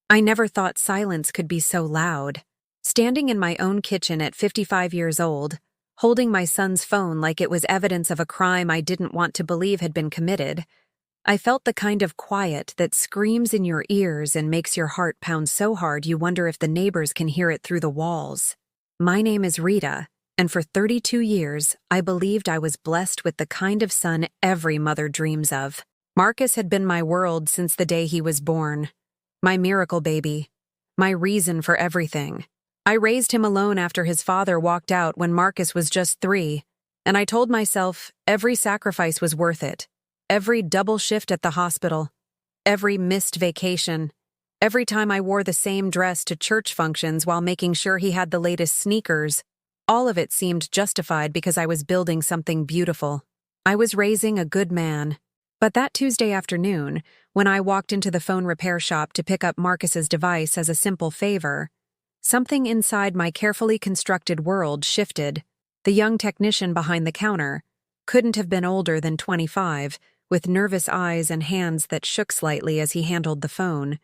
I never thought silence could be so loud. Standing in my own kitchen at 55 years old, holding my son's phone like it was evidence of a crime I didn't want to believe had been committed, I felt the kind of quiet that screams in your ears and makes your heart pound so hard you wonder if the neighbors can hear it through the walls. My name is Rita, and for 32 years, I believed I was blessed with the kind of son every mother dreams of. Marcus had been my world since the day he was born. My miracle baby. My reason for everything. I raised him alone after his father walked out when Marcus was just 3, and I told myself every sacrifice was worth it. Every double shift at the hospital, every missed vacation, every time I wore the same dress to church functions while making sure he had the latest sneakers, all of it seemed justified because I was building something beautiful. I was raising a good man. But that Tuesday afternoon, when I walked into the phone repair shop to pick up Marcus's device as a simple favor, something inside my carefully constructed world shifted. The young technician behind the counter couldn't have been older than 25, with nervous eyes and hands that shook slightly as he handled the phone,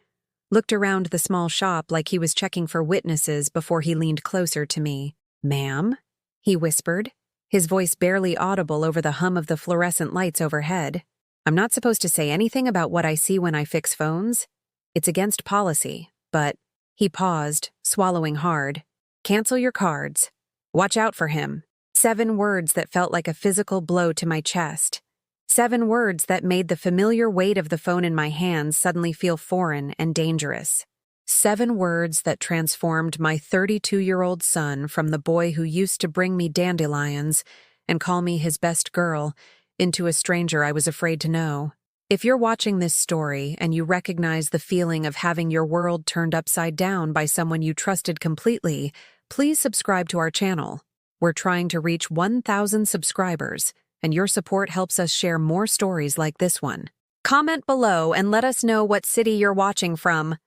looked around the small shop like he was checking for witnesses before he leaned closer to me. "Ma'am?" he whispered, his voice barely audible over the hum of the fluorescent lights overhead. "I'm not supposed to say anything about what I see when I fix phones. It's against policy, but—" He paused, swallowing hard. "Cancel your cards. Watch out for him." 7 words that felt like a physical blow to my chest. 7 words that made the familiar weight of the phone in my hands suddenly feel foreign and dangerous. 7 words that transformed my 32-year-old son from the boy who used to bring me dandelions and call me his best girl into a stranger I was afraid to know. If you're watching this story and you recognize the feeling of having your world turned upside down by someone you trusted completely, please subscribe to our channel. We're trying to reach 1,000 subscribers, and your support helps us share more stories like this one. Comment below and let us know what city you're watching from.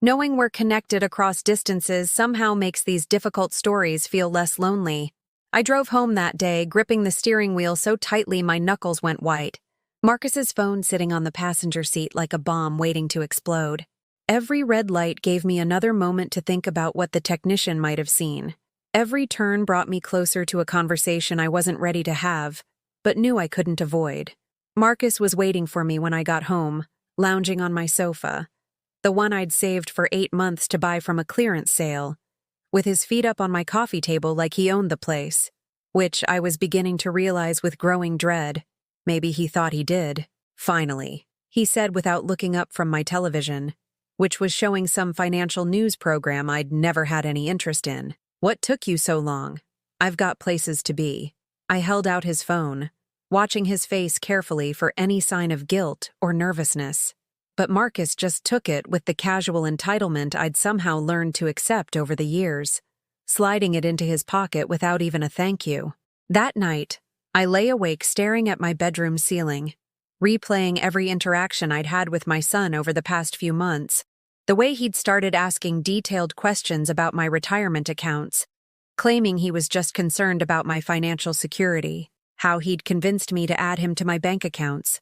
Knowing we're connected across distances somehow makes these difficult stories feel less lonely. I drove home that day, gripping the steering wheel so tightly my knuckles went white. Marcus's phone sitting on the passenger seat like a bomb waiting to explode. Every red light gave me another moment to think about what the technician might have seen. Every turn brought me closer to a conversation I wasn't ready to have, but knew I couldn't avoid. Marcus was waiting for me when I got home, lounging on my sofa, the one I'd saved for 8 months to buy from a clearance sale, with his feet up on my coffee table like he owned the place, which I was beginning to realize with growing dread. Maybe he thought he did. "Finally," he said without looking up from my television, which was showing some financial news program I'd never had any interest in. "What took you so long? I've got places to be." I held out his phone, watching his face carefully for any sign of guilt or nervousness. But Marcus just took it with the casual entitlement I'd somehow learned to accept over the years, sliding it into his pocket without even a thank you. That night, I lay awake staring at my bedroom ceiling, replaying every interaction I'd had with my son over the past few months, the way he'd started asking detailed questions about my retirement accounts, claiming he was just concerned about my financial security, how he'd convinced me to add him to my bank accounts,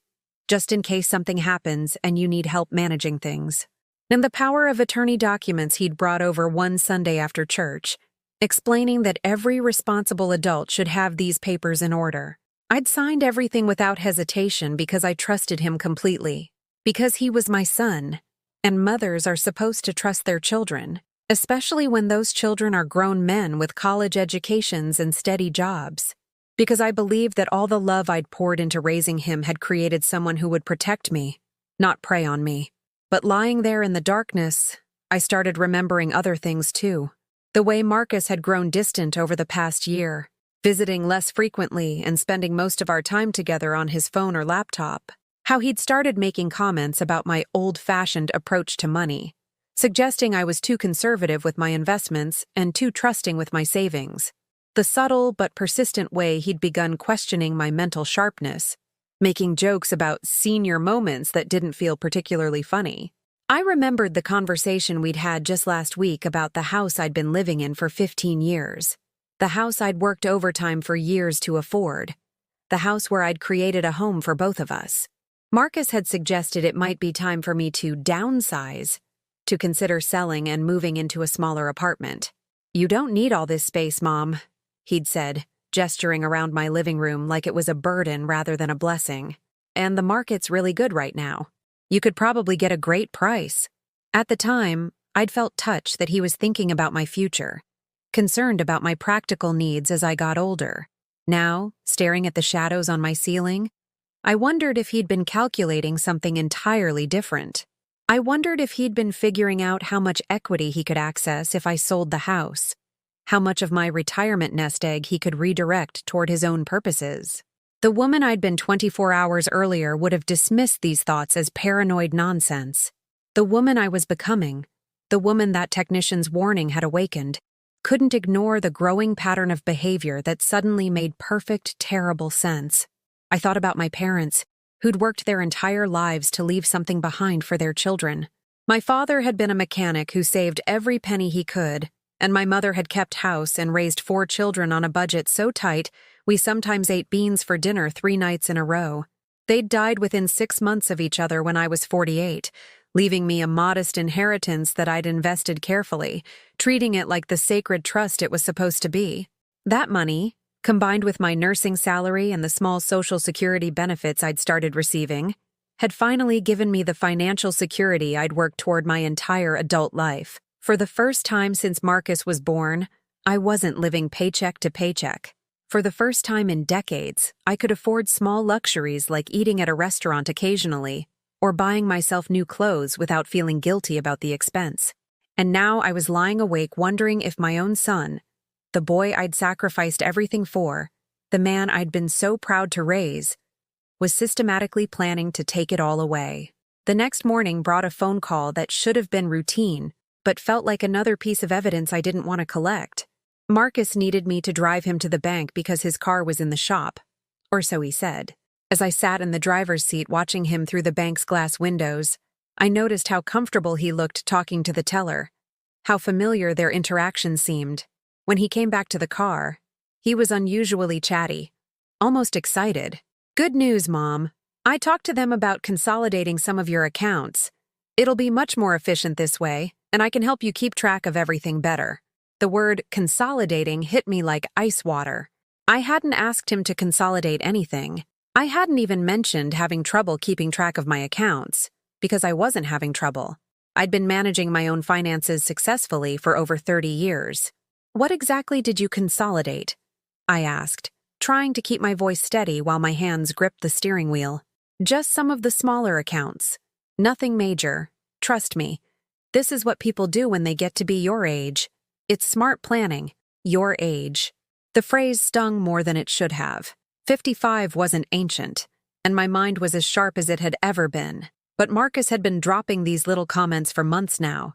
just in case something happens and you need help managing things, and the power of attorney documents he'd brought over one Sunday after church, explaining that every responsible adult should have these papers in order. I'd signed everything without hesitation because I trusted him completely, because he was my son, and mothers are supposed to trust their children, especially when those children are grown men with college educations and steady jobs. Because I believed that all the love I'd poured into raising him had created someone who would protect me, not prey on me. But lying there in the darkness, I started remembering other things too. The way Marcus had grown distant over the past year, visiting less frequently and spending most of our time together on his phone or laptop. How he'd started making comments about my old-fashioned approach to money, suggesting I was too conservative with my investments and too trusting with my savings. The subtle but persistent way he'd begun questioning my mental sharpness, making jokes about senior moments that didn't feel particularly funny. I remembered the conversation we'd had just last week about the house I'd been living in for 15 years, the house I'd worked overtime for years to afford, the house where I'd created a home for both of us. Marcus had suggested it might be time for me to downsize, to consider selling and moving into a smaller apartment. "You don't need all this space, Mom," he'd said, gesturing around my living room like it was a burden rather than a blessing. "And the market's really good right now. You could probably get a great price." At the time, I'd felt touched that he was thinking about my future, concerned about my practical needs as I got older. Now, staring at the shadows on my ceiling, I wondered if he'd been calculating something entirely different. I wondered if he'd been figuring out how much equity he could access if I sold the house, how much of my retirement nest egg he could redirect toward his own purposes. The woman I'd been 24 hours earlier would have dismissed these thoughts as paranoid nonsense. The woman I was becoming, the woman that technician's warning had awakened, couldn't ignore the growing pattern of behavior that suddenly made perfect, terrible sense. I thought about my parents, who'd worked their entire lives to leave something behind for their children. My father had been a mechanic who saved every penny he could, and my mother had kept house and raised 4 children on a budget so tight we sometimes ate beans for dinner 3 nights in a row. They'd died within 6 months of each other when I was 48, leaving me a modest inheritance that I'd invested carefully, treating it like the sacred trust it was supposed to be. That money, combined with my nursing salary and the small Social Security benefits I'd started receiving, had finally given me the financial security I'd worked toward my entire adult life. For the first time since Marcus was born, I wasn't living paycheck to paycheck. For the first time in decades, I could afford small luxuries like eating at a restaurant occasionally, or buying myself new clothes without feeling guilty about the expense. And now I was lying awake wondering if my own son, the boy I'd sacrificed everything for, the man I'd been so proud to raise, was systematically planning to take it all away. The next morning brought a phone call that should have been routine, but felt like another piece of evidence I didn't want to collect. Marcus needed me to drive him to the bank because his car was in the shop, or so he said. As I sat in the driver's seat watching him through the bank's glass windows, I noticed how comfortable he looked talking to the teller, how familiar their interaction seemed. When he came back to the car, he was unusually chatty, almost excited. "Good news, Mom. I talked to them about consolidating some of your accounts. It'll be much more efficient this way, and I can help you keep track of everything better." The word consolidating hit me like ice water. I hadn't asked him to consolidate anything. I hadn't even mentioned having trouble keeping track of my accounts, because I wasn't having trouble. I'd been managing my own finances successfully for over 30 years. "What exactly did you consolidate?" I asked, trying to keep my voice steady while my hands gripped the steering wheel. "Just some of the smaller accounts. Nothing major. Trust me. This is what people do when they get to be your age. It's smart planning. Your age." The phrase stung more than it should have. 55 wasn't ancient, and my mind was as sharp as it had ever been. But Marcus had been dropping these little comments for months now,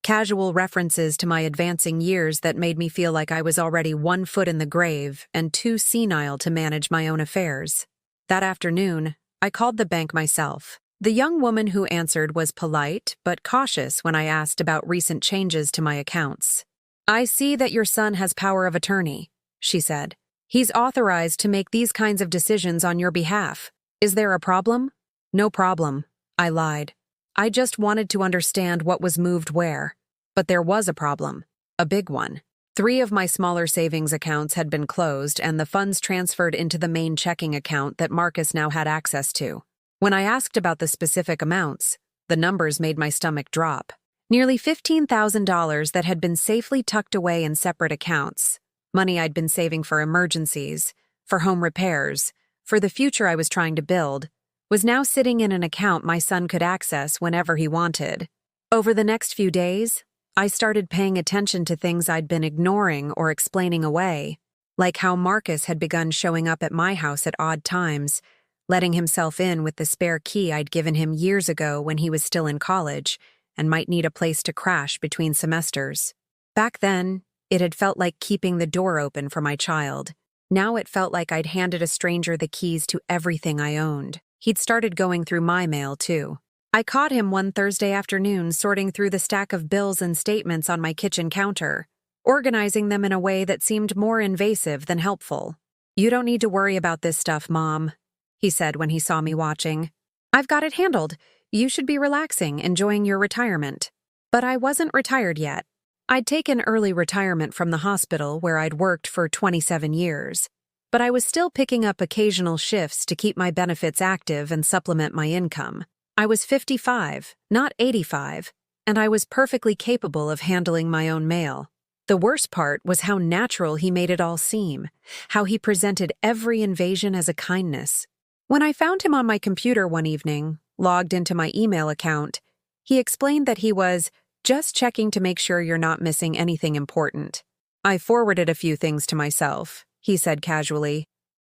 casual references to my advancing years that made me feel like I was already 1 foot in the grave and too senile to manage my own affairs. That afternoon, I called the bank myself. The young woman who answered was polite but cautious when I asked about recent changes to my accounts. "I see that your son has power of attorney," she said. "He's authorized to make these kinds of decisions on your behalf. Is there a problem?" "No problem," I lied. "I just wanted to understand what was moved where." But there was a problem. A big one. 3 of my smaller savings accounts had been closed and the funds transferred into the main checking account that Marcus now had access to. When I asked about the specific amounts, the numbers made my stomach drop. Nearly $15,000 that had been safely tucked away in separate accounts. Money I'd been saving for emergencies, for home repairs, for the future I was trying to build, was now sitting in an account my son could access whenever he wanted. Over the next few days, I started paying attention to things I'd been ignoring or explaining away, like how Marcus had begun showing up at my house at odd times, letting himself in with the spare key I'd given him years ago when he was still in college and might need a place to crash between semesters. Back then, it had felt like keeping the door open for my child. Now it felt like I'd handed a stranger the keys to everything I owned. He'd started going through my mail, too. I caught him one Thursday afternoon sorting through the stack of bills and statements on my kitchen counter, organizing them in a way that seemed more invasive than helpful. "You don't need to worry about this stuff, Mom," he said when he saw me watching. "I've got it handled. You should be relaxing, enjoying your retirement." But I wasn't retired yet. I'd taken early retirement from the hospital where I'd worked for 27 years. But I was still picking up occasional shifts to keep my benefits active and supplement my income. I was 55, not 85, and I was perfectly capable of handling my own mail. The worst part was how natural he made it all seem, how he presented every invasion as a kindness. When I found him on my computer one evening, logged into my email account, he explained that he was just checking to make sure you're not missing anything important. I forwarded a few things to myself, he said casually.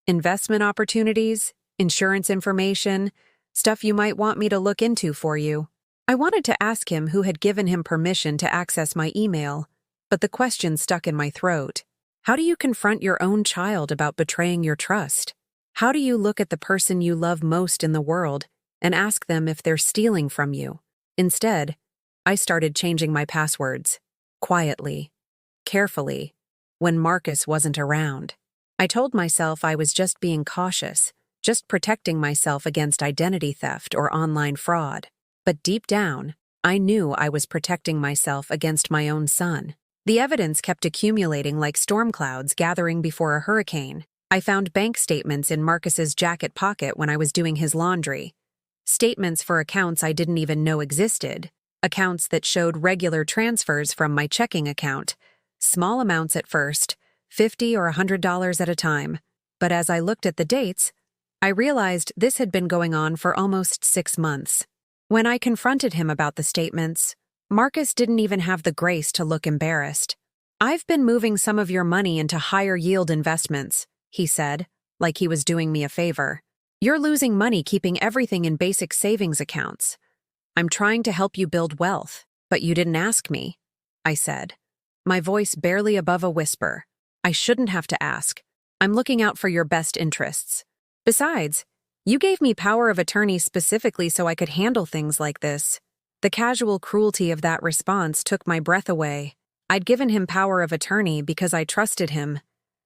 Investment opportunities, insurance information, stuff you might want me to look into for you. I wanted to ask him who had given him permission to access my email, but the question stuck in my throat. How do you confront your own child about betraying your trust? How do you look at the person you love most in the world and ask them if they're stealing from you? Instead, I started changing my passwords, quietly, carefully, when Marcus wasn't around. I told myself I was just being cautious, just protecting myself against identity theft or online fraud. But deep down, I knew I was protecting myself against my own son. The evidence kept accumulating like storm clouds gathering before a hurricane. I found bank statements in Marcus's jacket pocket when I was doing his laundry. Statements for accounts I didn't even know existed. Accounts that showed regular transfers from my checking account. Small amounts at first, $50 or $100 at a time. But as I looked at the dates, I realized this had been going on for almost 6 months. When I confronted him about the statements, Marcus didn't even have the grace to look embarrassed. "I've been moving some of your money into higher yield investments," he said, like he was doing me a favor. "You're losing money keeping everything in basic savings accounts. I'm trying to help you build wealth, but you didn't ask me," I said, my voice barely above a whisper. "I shouldn't have to ask. I'm looking out for your best interests. Besides, you gave me power of attorney specifically so I could handle things like this." The casual cruelty of that response took my breath away. I'd given him power of attorney because I trusted him,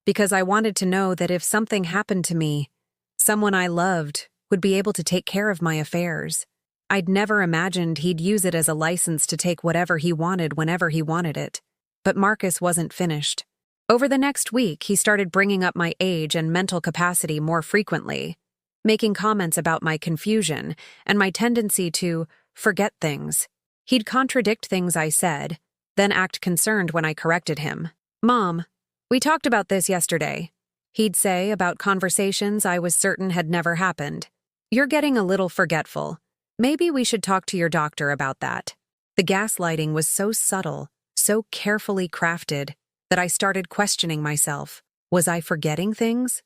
because I wanted to know that if something happened to me, someone I loved would be able to take care of my affairs. I'd never imagined he'd use it as a license to take whatever he wanted whenever he wanted it. But Marcus wasn't finished. Over the next week, he started bringing up my age and mental capacity more frequently, making comments about my confusion and my tendency to forget things. He'd contradict things I said, then act concerned when I corrected him. "Mom, we talked about this yesterday," he'd say about conversations I was certain had never happened. "You're getting a little forgetful. Maybe we should talk to your doctor about that." The gaslighting was so subtle, so carefully crafted, that I started questioning myself. Was I forgetting things?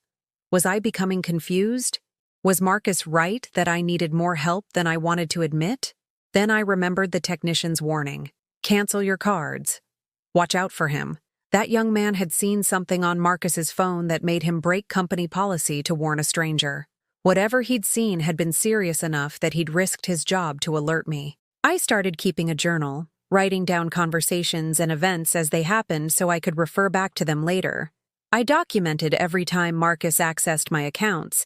Was I becoming confused? Was Marcus right that I needed more help than I wanted to admit? Then I remembered the technician's warning. Cancel your cards. Watch out for him. That young man had seen something on Marcus's phone that made him break company policy to warn a stranger. Whatever he'd seen had been serious enough that he'd risked his job to alert me. I started keeping a journal, writing down conversations and events as they happened so I could refer back to them later. I documented every time Marcus accessed my accounts,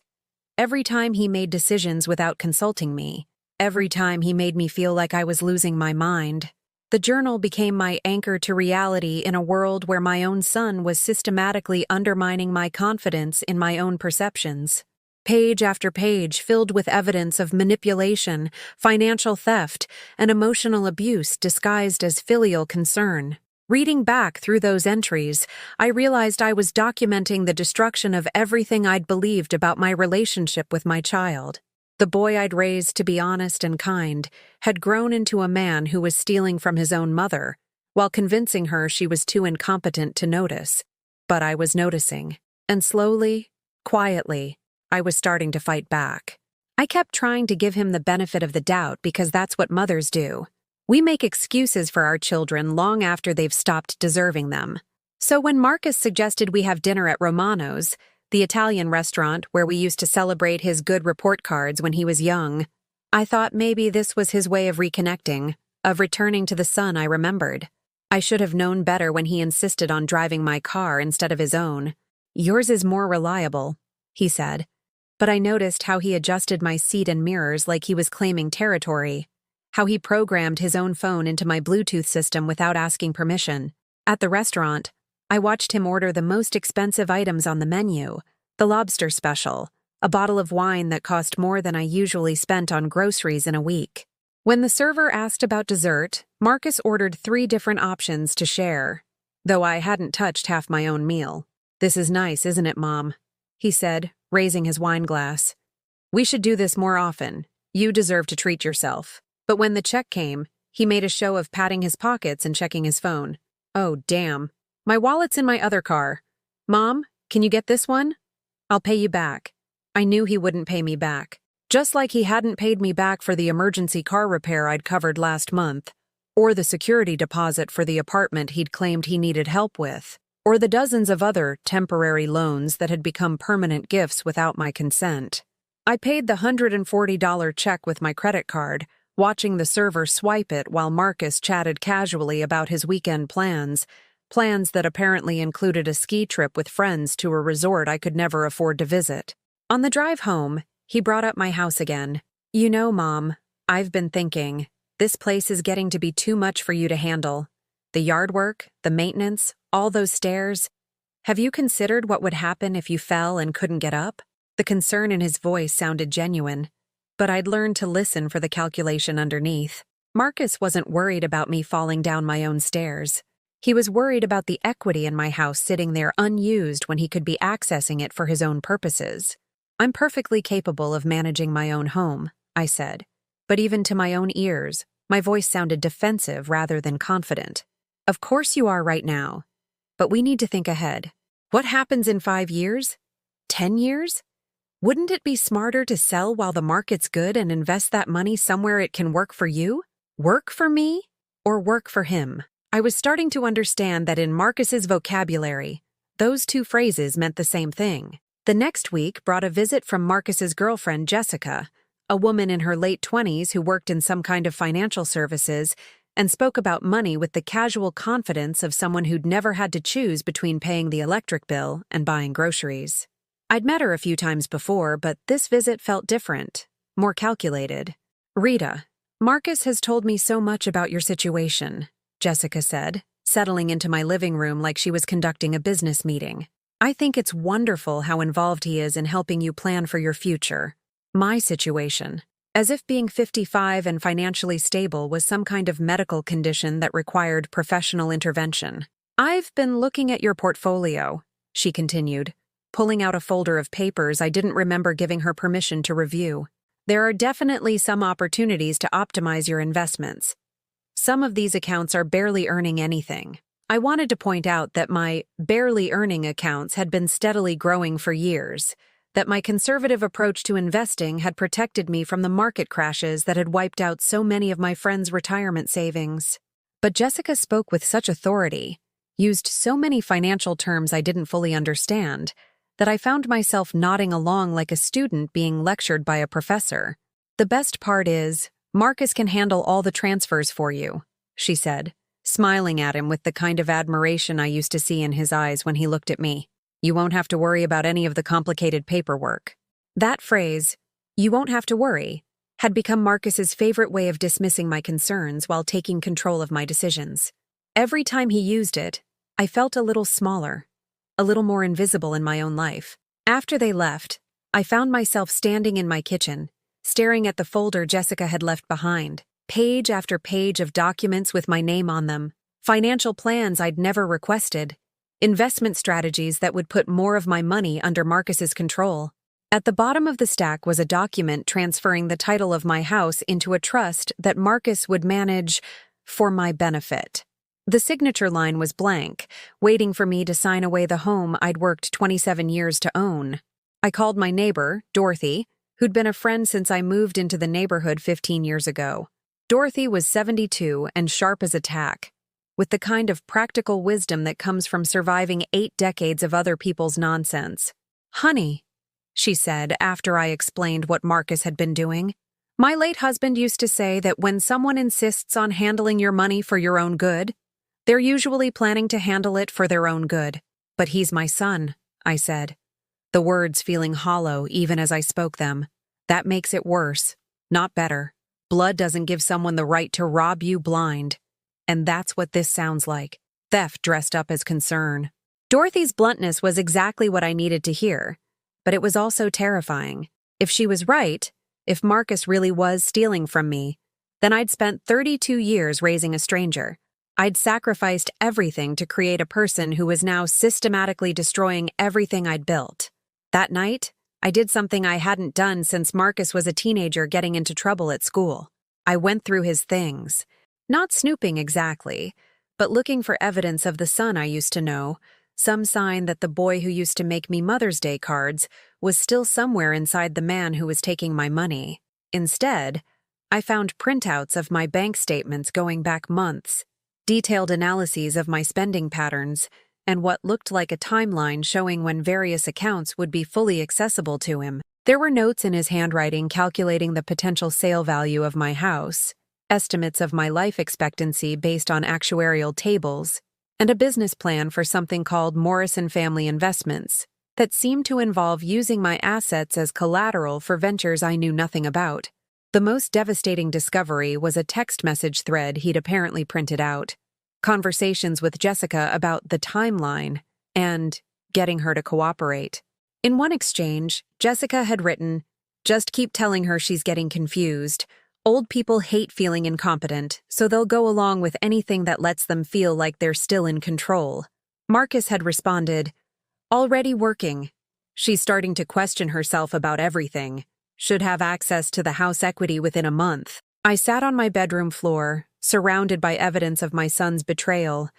every time he made decisions without consulting me, every time he made me feel like I was losing my mind. The journal became my anchor to reality in a world where my own son was systematically undermining my confidence in my own perceptions. Page after page filled with evidence of manipulation, financial theft, and emotional abuse disguised as filial concern. Reading back through those entries, I realized I was documenting the destruction of everything I'd believed about my relationship with my child. The boy I'd raised to be honest and kind had grown into a man who was stealing from his own mother, while convincing her she was too incompetent to notice. But I was noticing, and slowly, quietly, I was starting to fight back. I kept trying to give him the benefit of the doubt because that's what mothers do. We make excuses for our children long after they've stopped deserving them. So when Marcus suggested we have dinner at Romano's, the Italian restaurant where we used to celebrate his good report cards when he was young, I thought maybe this was his way of reconnecting, of returning to the son I remembered. I should have known better when he insisted on driving my car instead of his own. "Yours is more reliable," he said. But I noticed how he adjusted my seat and mirrors like he was claiming territory, how he programmed his own phone into my Bluetooth system without asking permission. At the restaurant, I watched him order the most expensive items on the menu, the lobster special, a bottle of wine that cost more than I usually spent on groceries in a week. When the server asked about dessert, Marcus ordered 3 different options to share, though I hadn't touched half my own meal. "This is nice, isn't it, Mom?" he said, raising his wine glass. "We should do this more often. You deserve to treat yourself." But when the check came, he made a show of patting his pockets and checking his phone. "Oh, damn. My wallet's in my other car. Mom, can you get this one? I'll pay you back." I knew he wouldn't pay me back. Just like he hadn't paid me back for the emergency car repair I'd covered last month, or the security deposit for the apartment he'd claimed he needed help with, or the dozens of other temporary loans that had become permanent gifts without my consent. I paid the $140 check with my credit card, watching the server swipe it while Marcus chatted casually about his weekend plans that apparently included a ski trip with friends to a resort I could never afford to visit. On the drive home, he brought up my house again. "You know, Mom, I've been thinking, this place is getting to be too much for you to handle. The yard work, the maintenance, all those stairs. Have you considered what would happen if you fell and couldn't get up?" The concern in his voice sounded genuine, but I'd learned to listen for the calculation underneath. Marcus wasn't worried about me falling down my own stairs. He was worried about the equity in my house sitting there unused when he could be accessing it for his own purposes. "I'm perfectly capable of managing my own home," I said, but even to my own ears, my voice sounded defensive rather than confident. "Of course you are right now, but we need to think ahead. What happens in 5 years? 10 years? Wouldn't it be smarter to sell while the market's good and invest that money somewhere it can work for you? Work for me? Or work for him?" I was starting to understand that in Marcus's vocabulary, those 2 phrases meant the same thing. The next week brought a visit from Marcus's girlfriend, Jessica, a woman in her late 20s who worked in some kind of financial services and spoke about money with the casual confidence of someone who'd never had to choose between paying the electric bill and buying groceries. I'd met her a few times before, but this visit felt different, more calculated. "Rita, Marcus has told me so much about your situation," Jessica said, settling into my living room like she was conducting a business meeting. "I think it's wonderful how involved he is in helping you plan for your future. My situation, as if being 55 and financially stable was some kind of medical condition that required professional intervention. I've been looking at your portfolio," she continued, pulling out a folder of papers I didn't remember giving her permission to review. "There are definitely some opportunities to optimize your investments. Some of these accounts are barely earning anything." I wanted to point out that my barely earning accounts had been steadily growing for years, that my conservative approach to investing had protected me from the market crashes that had wiped out so many of my friends' retirement savings. But Jessica spoke with such authority, used so many financial terms I didn't fully understand, that I found myself nodding along like a student being lectured by a professor. "The best part is, Marcus can handle all the transfers for you," she said, smiling at him with the kind of admiration I used to see in his eyes when he looked at me. "You won't have to worry about any of the complicated paperwork." That phrase, "you won't have to worry," had become Marcus's favorite way of dismissing my concerns while taking control of my decisions. Every time he used it, I felt a little smaller, a little more invisible in my own life. After they left, I found myself standing in my kitchen, staring at the folder Jessica had left behind. Page after page of documents with my name on them, financial plans I'd never requested, investment strategies that would put more of my money under Marcus's control. At the bottom of the stack was a document transferring the title of my house into a trust that Marcus would manage for my benefit. The signature line was blank, waiting for me to sign away the home I'd worked 27 years to own. I called my neighbor, Dorothy, who'd been a friend since I moved into the neighborhood 15 years ago. Dorothy was 72 and sharp as a tack, with the kind of practical wisdom that comes from surviving 8 decades of other people's nonsense. "Honey," she said after I explained what Marcus had been doing, "my late husband used to say that when someone insists on handling your money for your own good, they're usually planning to handle it for their own good. But he's my son," I said, the words feeling hollow even as I spoke them. "That makes it worse, not better." Blood doesn't give someone the right to rob you blind. And that's what this sounds like. Theft dressed up as concern. Dorothy's bluntness was exactly what I needed to hear, but it was also terrifying. If she was right, if Marcus really was stealing from me, then I'd spent 32 years raising a stranger. I'd sacrificed everything to create a person who was now systematically destroying everything I'd built. That night, I did something I hadn't done since Marcus was a teenager getting into trouble at school. I went through his things. Not snooping exactly, but looking for evidence of the son I used to know, some sign that the boy who used to make me Mother's Day cards was still somewhere inside the man who was taking my money. Instead, I found printouts of my bank statements going back months, detailed analyses of my spending patterns, and what looked like a timeline showing when various accounts would be fully accessible to him. There were notes in his handwriting calculating the potential sale value of my house, estimates of my life expectancy based on actuarial tables, and a business plan for something called Morrison Family Investments that seemed to involve using my assets as collateral for ventures I knew nothing about. The most devastating discovery was a text message thread he'd apparently printed out, conversations with Jessica about the timeline and getting her to cooperate. In one exchange, Jessica had written, "Just keep telling her she's getting confused. Old people hate feeling incompetent, so they'll go along with anything that lets them feel like they're still in control." Marcus had responded, "Already working. She's starting to question herself about everything. Should have access to the house equity within a month." I sat on my bedroom floor, surrounded by evidence of my son's betrayal,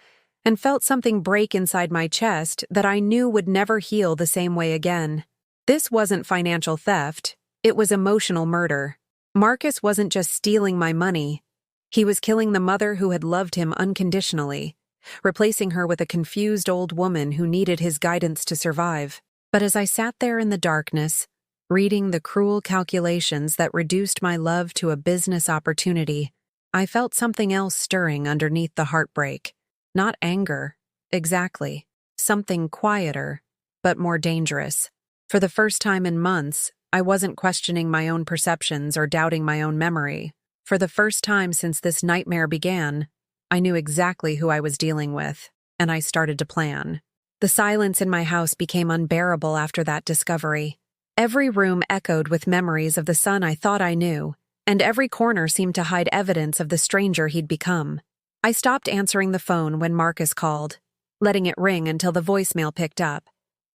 and felt something break inside my chest that I knew would never heal the same way again. This wasn't financial theft, it was emotional murder. Marcus wasn't just stealing my money. He was killing the mother who had loved him unconditionally, replacing her with a confused old woman who needed his guidance to survive. But as I sat there in the darkness, reading the cruel calculations that reduced my love to a business opportunity, I felt something else stirring underneath the heartbreak. Not anger, exactly. Something quieter, but more dangerous. For the first time in months, I wasn't questioning my own perceptions or doubting my own memory. For the first time since this nightmare began, I knew exactly who I was dealing with, and I started to plan. The silence in my house became unbearable after that discovery. Every room echoed with memories of the son I thought I knew, and every corner seemed to hide evidence of the stranger he'd become. I stopped answering the phone when Marcus called, letting it ring until the voicemail picked up,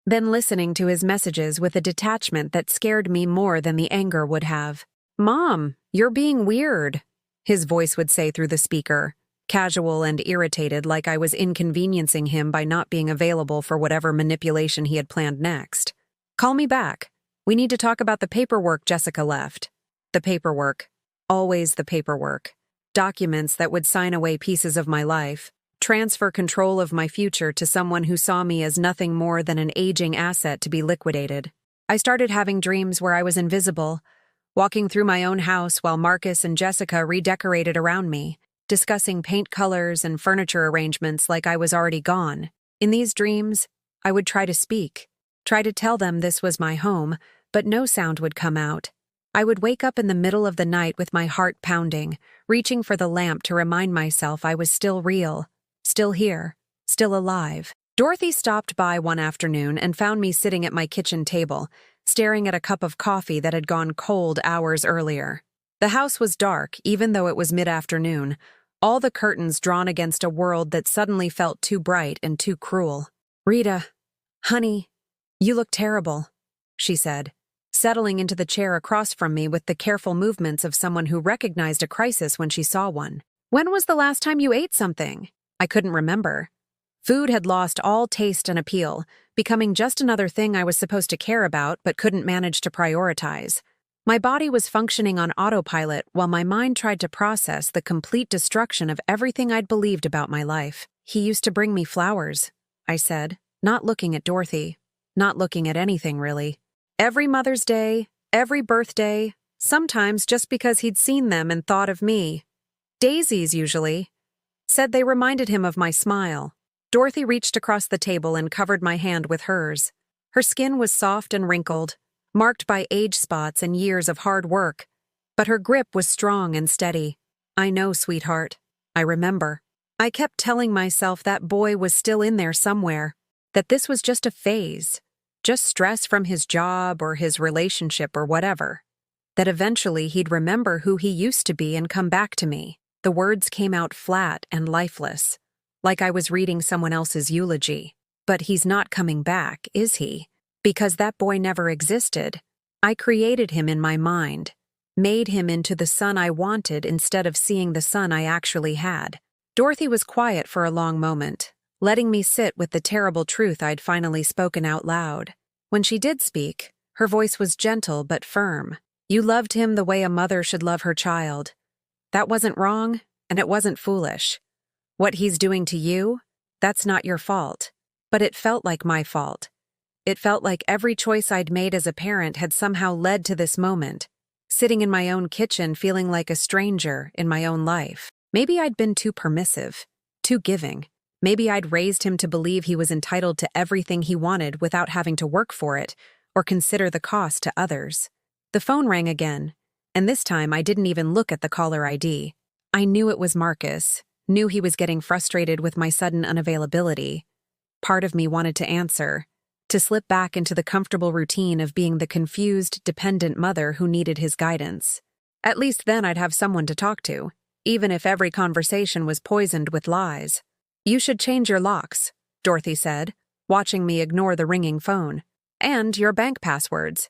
then listening to his messages with a detachment that scared me more than the anger would have. "Mom, you're being weird," his voice would say through the speaker, casual and irritated, like I was inconveniencing him by not being available for whatever manipulation he had planned next. "Call me back. We need to talk about the paperwork Jessica left." The paperwork. Always the paperwork. Documents that would sign away pieces of my life, transfer control of my future to someone who saw me as nothing more than an aging asset to be liquidated. I started having dreams where I was invisible, walking through my own house while Marcus and Jessica redecorated around me, discussing paint colors and furniture arrangements like I was already gone. In these dreams, I would try to speak, try to tell them this was my home, but no sound would come out. I would wake up in the middle of the night with my heart pounding, reaching for the lamp to remind myself I was still real, still here, still alive. Dorothy stopped by one afternoon and found me sitting at my kitchen table, staring at a cup of coffee that had gone cold hours earlier. The house was dark, even though it was mid-afternoon, all the curtains drawn against a world that suddenly felt too bright and too cruel. "Rita, honey, you look terrible," she said, settling into the chair across from me with the careful movements of someone who recognized a crisis when she saw one. "When was the last time you ate something?" I couldn't remember. Food had lost all taste and appeal, becoming just another thing I was supposed to care about but couldn't manage to prioritize. My body was functioning on autopilot while my mind tried to process the complete destruction of everything I'd believed about my life. "He used to bring me flowers," I said, not looking at Dorothy, not looking at anything really. "Every Mother's Day, every birthday, sometimes just because he'd seen them and thought of me. Daisies, usually. Said they reminded him of my smile." Dorothy reached across the table and covered my hand with hers. Her skin was soft and wrinkled, marked by age spots and years of hard work, but her grip was strong and steady. "I know, sweetheart. I remember." I kept telling myself that boy was still in there somewhere, that this was just a phase, just stress from his job or his relationship or whatever, that eventually he'd remember who he used to be and come back to me. The words came out flat and lifeless, like I was reading someone else's eulogy. But he's not coming back, is he? Because that boy never existed. I created him in my mind, made him into the son I wanted instead of seeing the son I actually had. Dorothy was quiet for a long moment, letting me sit with the terrible truth I'd finally spoken out loud. When she did speak, her voice was gentle but firm. "You loved him the way a mother should love her child. That wasn't wrong, and it wasn't foolish. What he's doing to you, that's not your fault. But it felt like my fault. It felt like every choice I'd made as a parent had somehow led to this moment, sitting in my own kitchen feeling like a stranger in my own life. Maybe I'd been too permissive, too giving. Maybe I'd raised him to believe he was entitled to everything he wanted without having to work for it or consider the cost to others. The phone rang again, and this time I didn't even look at the caller ID. I knew it was Marcus, knew he was getting frustrated with my sudden unavailability. Part of me wanted to answer, to slip back into the comfortable routine of being the confused, dependent mother who needed his guidance. At least then I'd have someone to talk to, even if every conversation was poisoned with lies. "You should change your locks," Dorothy said, watching me ignore the ringing phone. "And your bank passwords.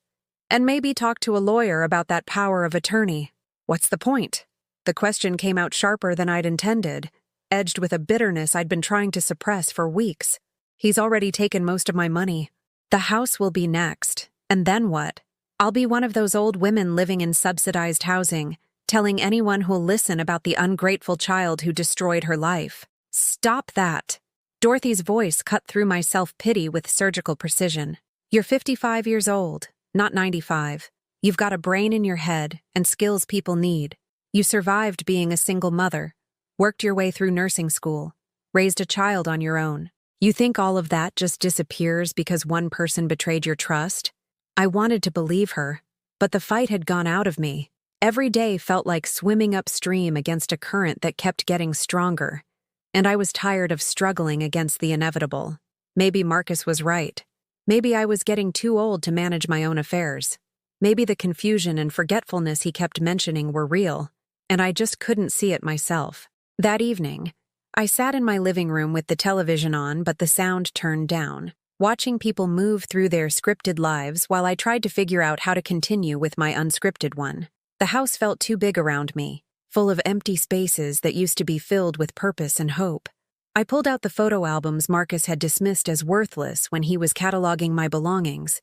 And maybe talk to a lawyer about that power of attorney." What's the point? The question came out sharper than I'd intended, edged with a bitterness I'd been trying to suppress for weeks. "He's already taken most of my money. The house will be next. And then what? I'll be one of those old women living in subsidized housing, telling anyone who'll listen about the ungrateful child who destroyed her life." "Stop that." Dorothy's voice cut through my self-pity with surgical precision. "You're 55 years old, not 95. You've got a brain in your head and skills people need. You survived being a single mother, worked your way through nursing school, raised a child on your own. You think all of that just disappears because one person betrayed your trust?" I wanted to believe her, but the fight had gone out of me. Every day felt like swimming upstream against a current that kept getting stronger, and I was tired of struggling against the inevitable. Maybe Marcus was right. Maybe I was getting too old to manage my own affairs. Maybe the confusion and forgetfulness he kept mentioning were real, and I just couldn't see it myself. That evening, I sat in my living room with the television on but the sound turned down, watching people move through their scripted lives while I tried to figure out how to continue with my unscripted one. The house felt too big around me, full of empty spaces that used to be filled with purpose and hope. I pulled out the photo albums Marcus had dismissed as worthless when he was cataloging my belongings,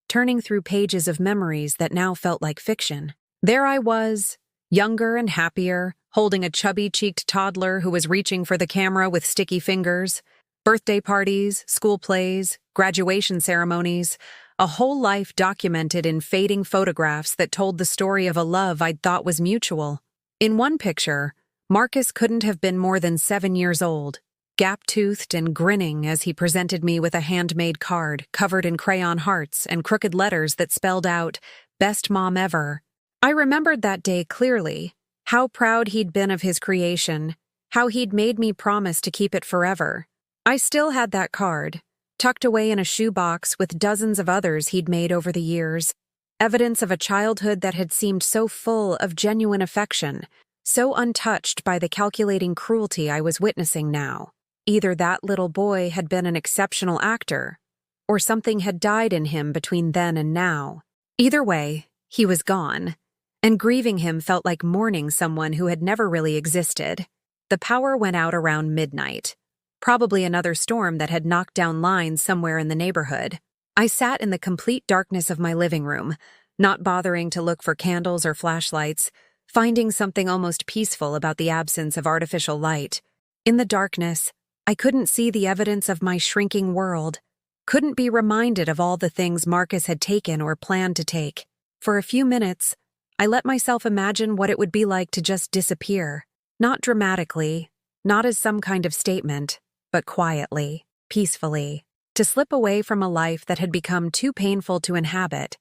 turning through pages of memories that now felt like fiction. There I was, younger and happier, holding a chubby-cheeked toddler who was reaching for the camera with sticky fingers. Birthday parties, school plays, graduation ceremonies, a whole life documented in fading photographs that told the story of a love I'd thought was mutual. In one picture, Marcus couldn't have been more than 7 years old, gap-toothed and grinning as he presented me with a handmade card covered in crayon hearts and crooked letters that spelled out, "Best Mom Ever." I remembered that day clearly, how proud he'd been of his creation, how he'd made me promise to keep it forever. I still had that card, tucked away in a shoebox with dozens of others he'd made over the years, evidence of a childhood that had seemed so full of genuine affection, so untouched by the calculating cruelty I was witnessing now. Either that little boy had been an exceptional actor, or something had died in him between then and now. Either way, he was gone, and grieving him felt like mourning someone who had never really existed. The power went out around midnight. Probably another storm that had knocked down lines somewhere in the neighborhood. I sat in the complete darkness of my living room, not bothering to look for candles or flashlights, finding something almost peaceful about the absence of artificial light. In the darkness, I couldn't see the evidence of my shrinking world, couldn't be reminded of all the things Marcus had taken or planned to take. For a few minutes, I let myself imagine what it would be like to just disappear. Not dramatically, not as some kind of statement, but quietly, peacefully, to slip away from a life that had become too painful to inhabit,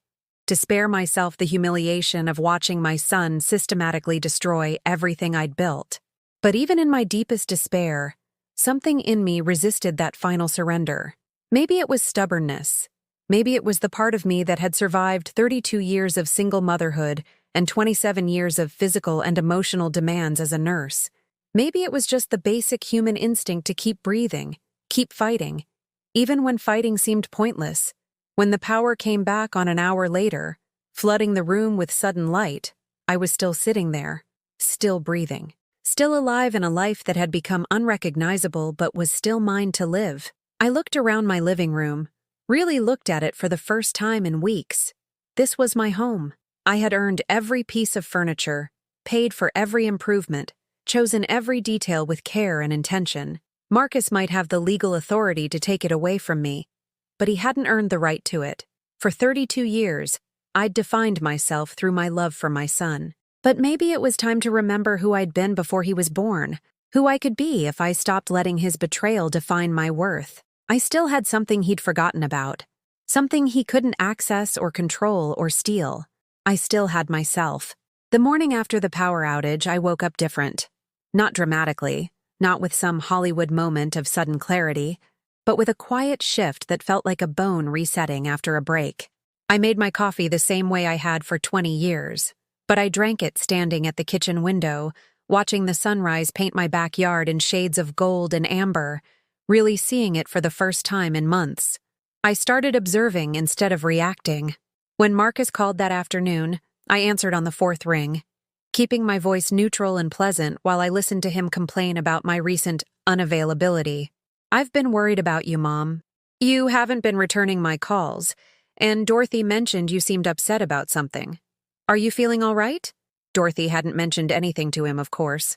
to spare myself the humiliation of watching my son systematically destroy everything I'd built. But even in my deepest despair, something in me resisted that final surrender. Maybe it was stubbornness. Maybe it was the part of me that had survived 32 years of single motherhood and 27 years of physical and emotional demands as a nurse. Maybe it was just the basic human instinct to keep breathing, keep fighting, even when fighting seemed pointless. When the power came back on an hour later, flooding the room with sudden light, I was still sitting there, still breathing, still alive in a life that had become unrecognizable but was still mine to live. I looked around my living room, really looked at it for the first time in weeks. This was my home. I had earned every piece of furniture, paid for every improvement, chosen every detail with care and intention. Marcus might have the legal authority to take it away from me, but he hadn't earned the right to it. For 32 years, I'd defined myself through my love for my son. But maybe it was time to remember who I'd been before he was born, who I could be if I stopped letting his betrayal define my worth. I still had something he'd forgotten about, something he couldn't access or control or steal. I still had myself. The morning after the power outage, I woke up different. Not dramatically, not with some Hollywood moment of sudden clarity, but with a quiet shift that felt like a bone resetting after a break. I made my coffee the same way I had for 20 years, but I drank it standing at the kitchen window, watching the sunrise paint my backyard in shades of gold and amber, really seeing it for the first time in months. I started observing instead of reacting. When Marcus called that afternoon, I answered on the fourth ring, keeping my voice neutral and pleasant while I listened to him complain about my recent unavailability. "I've been worried about you, Mom. You haven't been returning my calls, and Dorothy mentioned you seemed upset about something. Are you feeling all right?" Dorothy hadn't mentioned anything to him, of course.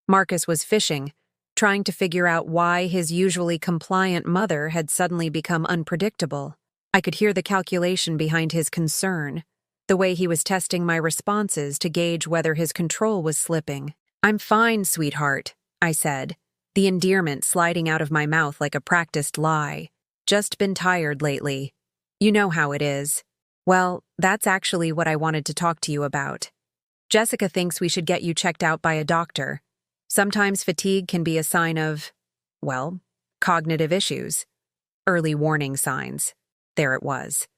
Marcus was fishing, trying to figure out why his usually compliant mother had suddenly become unpredictable. I could hear the calculation behind his concern, the way he was testing my responses to gauge whether his control was slipping. "I'm fine, sweetheart," I said, the endearment sliding out of my mouth like a practiced lie. "Just been tired lately. You know how it is." "Well, that's actually what I wanted to talk to you about. Jessica thinks we should get you checked out by a doctor. Sometimes fatigue can be a sign of, well, cognitive issues. Early warning signs." There it was.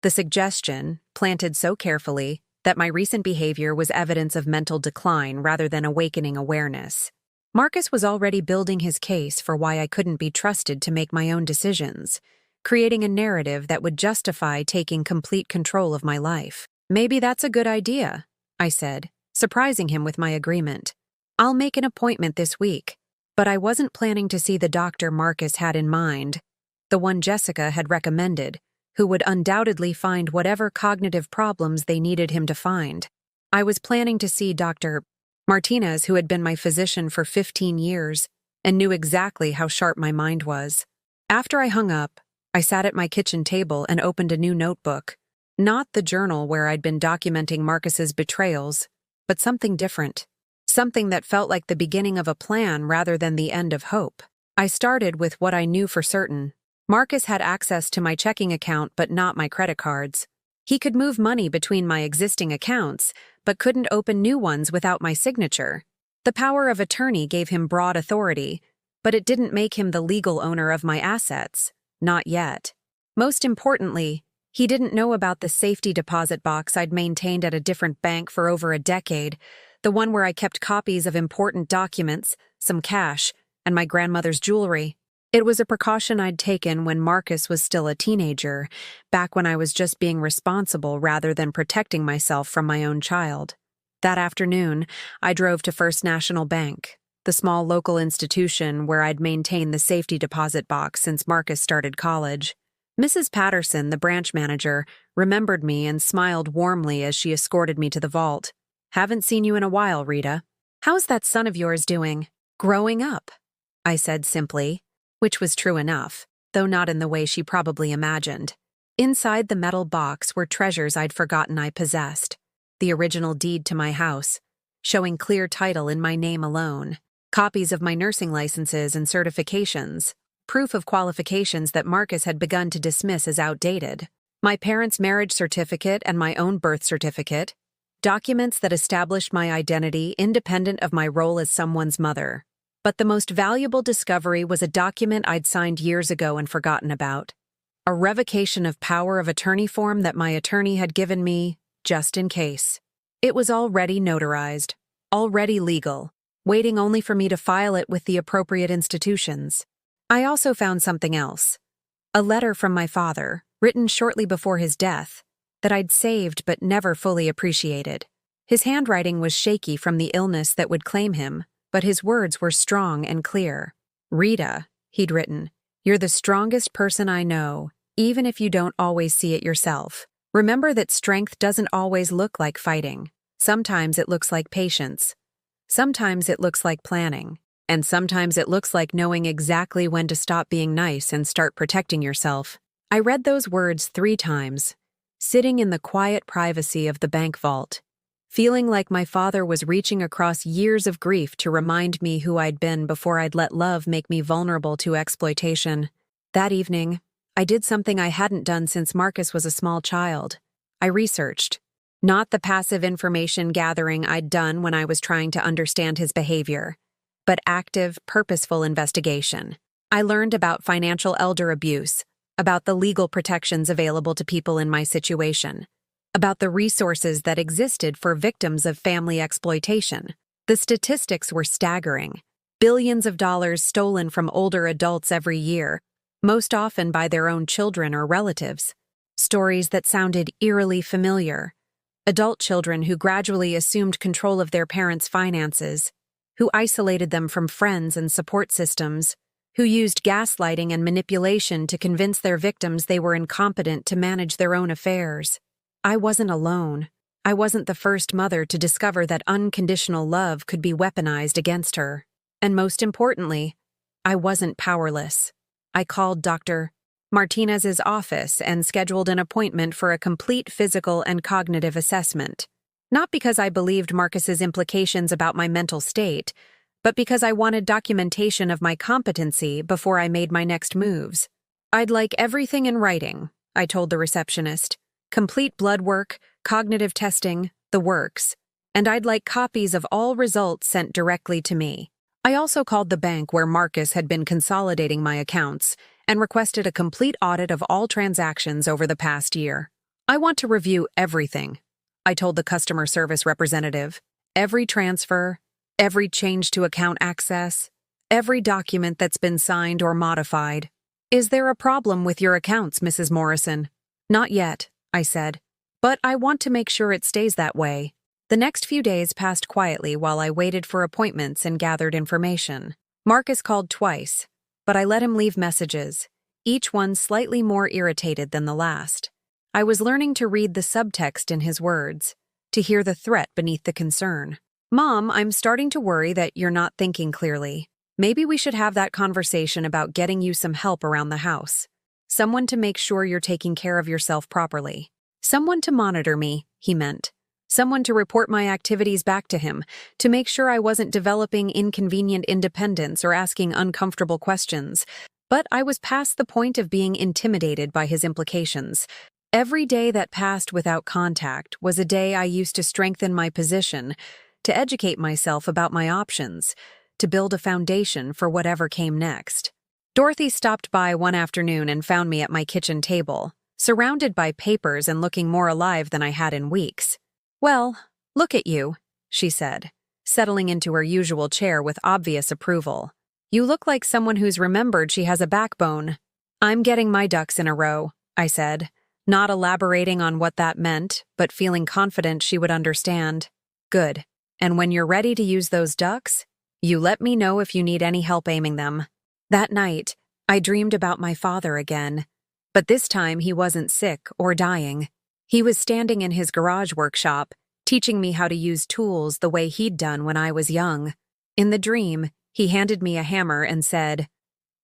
The suggestion, planted so carefully, that my recent behavior was evidence of mental decline rather than awakening awareness. Marcus was already building his case for why I couldn't be trusted to make my own decisions, creating a narrative that would justify taking complete control of my life. "Maybe that's a good idea," I said, surprising him with my agreement. "I'll make an appointment this week." But I wasn't planning to see the doctor Marcus had in mind, the one Jessica had recommended, who would undoubtedly find whatever cognitive problems they needed him to find. I was planning to see Dr. Martinez, who had been my physician for 15 years and knew exactly how sharp my mind was. After I hung up, I sat at my kitchen table and opened a new notebook. Not the journal where I'd been documenting Marcus's betrayals, but something different. Something that felt like the beginning of a plan rather than the end of hope. I started with what I knew for certain. Marcus had access to my checking account but not my credit cards. He could move money between my existing accounts, but couldn't open new ones without my signature. The power of attorney gave him broad authority, but it didn't make him the legal owner of my assets. Not yet. Most importantly, he didn't know about the safety deposit box I'd maintained at a different bank for over a decade, the one where I kept copies of important documents, some cash, and my grandmother's jewelry. It was a precaution I'd taken when Marcus was still a teenager, back when I was just being responsible rather than protecting myself from my own child. That afternoon, I drove to First National Bank, the small local institution where I'd maintained the safety deposit box since Marcus started college. Mrs. Patterson, the branch manager, remembered me and smiled warmly as she escorted me to the vault. "Haven't seen you in a while, Rita. How's that son of yours doing?" "Growing up," I said simply, which was true enough, though not in the way she probably imagined. Inside the metal box were treasures I'd forgotten I possessed. The original deed to my house, showing clear title in my name alone. Copies of my nursing licenses and certifications. Proof of qualifications that Marcus had begun to dismiss as outdated. My parents' marriage certificate and my own birth certificate, documents that established my identity independent of my role as someone's mother. But the most valuable discovery was a document I'd signed years ago and forgotten about. A revocation of power of attorney form that my attorney had given me, just in case. It was already notarized, already legal, waiting only for me to file it with the appropriate institutions. I also found something else. A letter from my father, written shortly before his death, that I'd saved but never fully appreciated. His handwriting was shaky from the illness that would claim him, but his words were strong and clear. "Rita," he'd written, "you're the strongest person I know, even if you don't always see it yourself. Remember that strength doesn't always look like fighting. Sometimes it looks like patience. Sometimes it looks like planning. And sometimes it looks like knowing exactly when to stop being nice and start protecting yourself." I read those words 3 times, sitting in the quiet privacy of the bank vault, feeling like my father was reaching across years of grief to remind me who I'd been before I'd let love make me vulnerable to exploitation. That evening, I did something I hadn't done since Marcus was a small child. I researched. Not the passive information gathering I'd done when I was trying to understand his behavior, but active, purposeful investigation. I learned about financial elder abuse, about the legal protections available to people in my situation, about the resources that existed for victims of family exploitation. The statistics were staggering. Billions of dollars stolen from older adults every year, most often by their own children or relatives. Stories that sounded eerily familiar. Adult children who gradually assumed control of their parents' finances, who isolated them from friends and support systems, who used gaslighting and manipulation to convince their victims they were incompetent to manage their own affairs. I wasn't alone. I wasn't the first mother to discover that unconditional love could be weaponized against her. And most importantly, I wasn't powerless. I called Dr. Martinez's office and scheduled an appointment for a complete physical and cognitive assessment. Not because I believed Marcus's implications about my mental state, but because I wanted documentation of my competency before I made my next moves. "I'd like everything in writing," I told the receptionist. "Complete blood work, cognitive testing, the works. And I'd like copies of all results sent directly to me." I also called the bank where Marcus had been consolidating my accounts and requested a complete audit of all transactions over the past year. "I want to review everything," I told the customer service representative. "Every transfer, every change to account access, every document that's been signed or modified." "Is there a problem with your accounts, Mrs. Morrison?" "Not yet," I said, "but I want to make sure it stays that way." The next few days passed quietly while I waited for appointments and gathered information. Marcus called twice, but I let him leave messages, each one slightly more irritated than the last. I was learning to read the subtext in his words, to hear the threat beneath the concern. "Mom, I'm starting to worry that you're not thinking clearly. Maybe we should have that conversation about getting you some help around the house. Someone to make sure you're taking care of yourself properly. Someone to monitor me," he meant. Someone to report my activities back to him, to make sure I wasn't developing inconvenient independence or asking uncomfortable questions. But I was past the point of being intimidated by his implications. Every day that passed without contact was a day I used to strengthen my position, to educate myself about my options, to build a foundation for whatever came next. Dorothy stopped by one afternoon and found me at my kitchen table, surrounded by papers and looking more alive than I had in weeks. "Well, look at you," she said, settling into her usual chair with obvious approval. "You look like someone who's remembered she has a backbone." "I'm getting my ducks in a row," I said, not elaborating on what that meant, but feeling confident she would understand. "Good. And when you're ready to use those ducks, you let me know if you need any help aiming them." That night, I dreamed about my father again, but this time he wasn't sick or dying. He was standing in his garage workshop, teaching me how to use tools the way he'd done when I was young. In the dream, he handed me a hammer and said,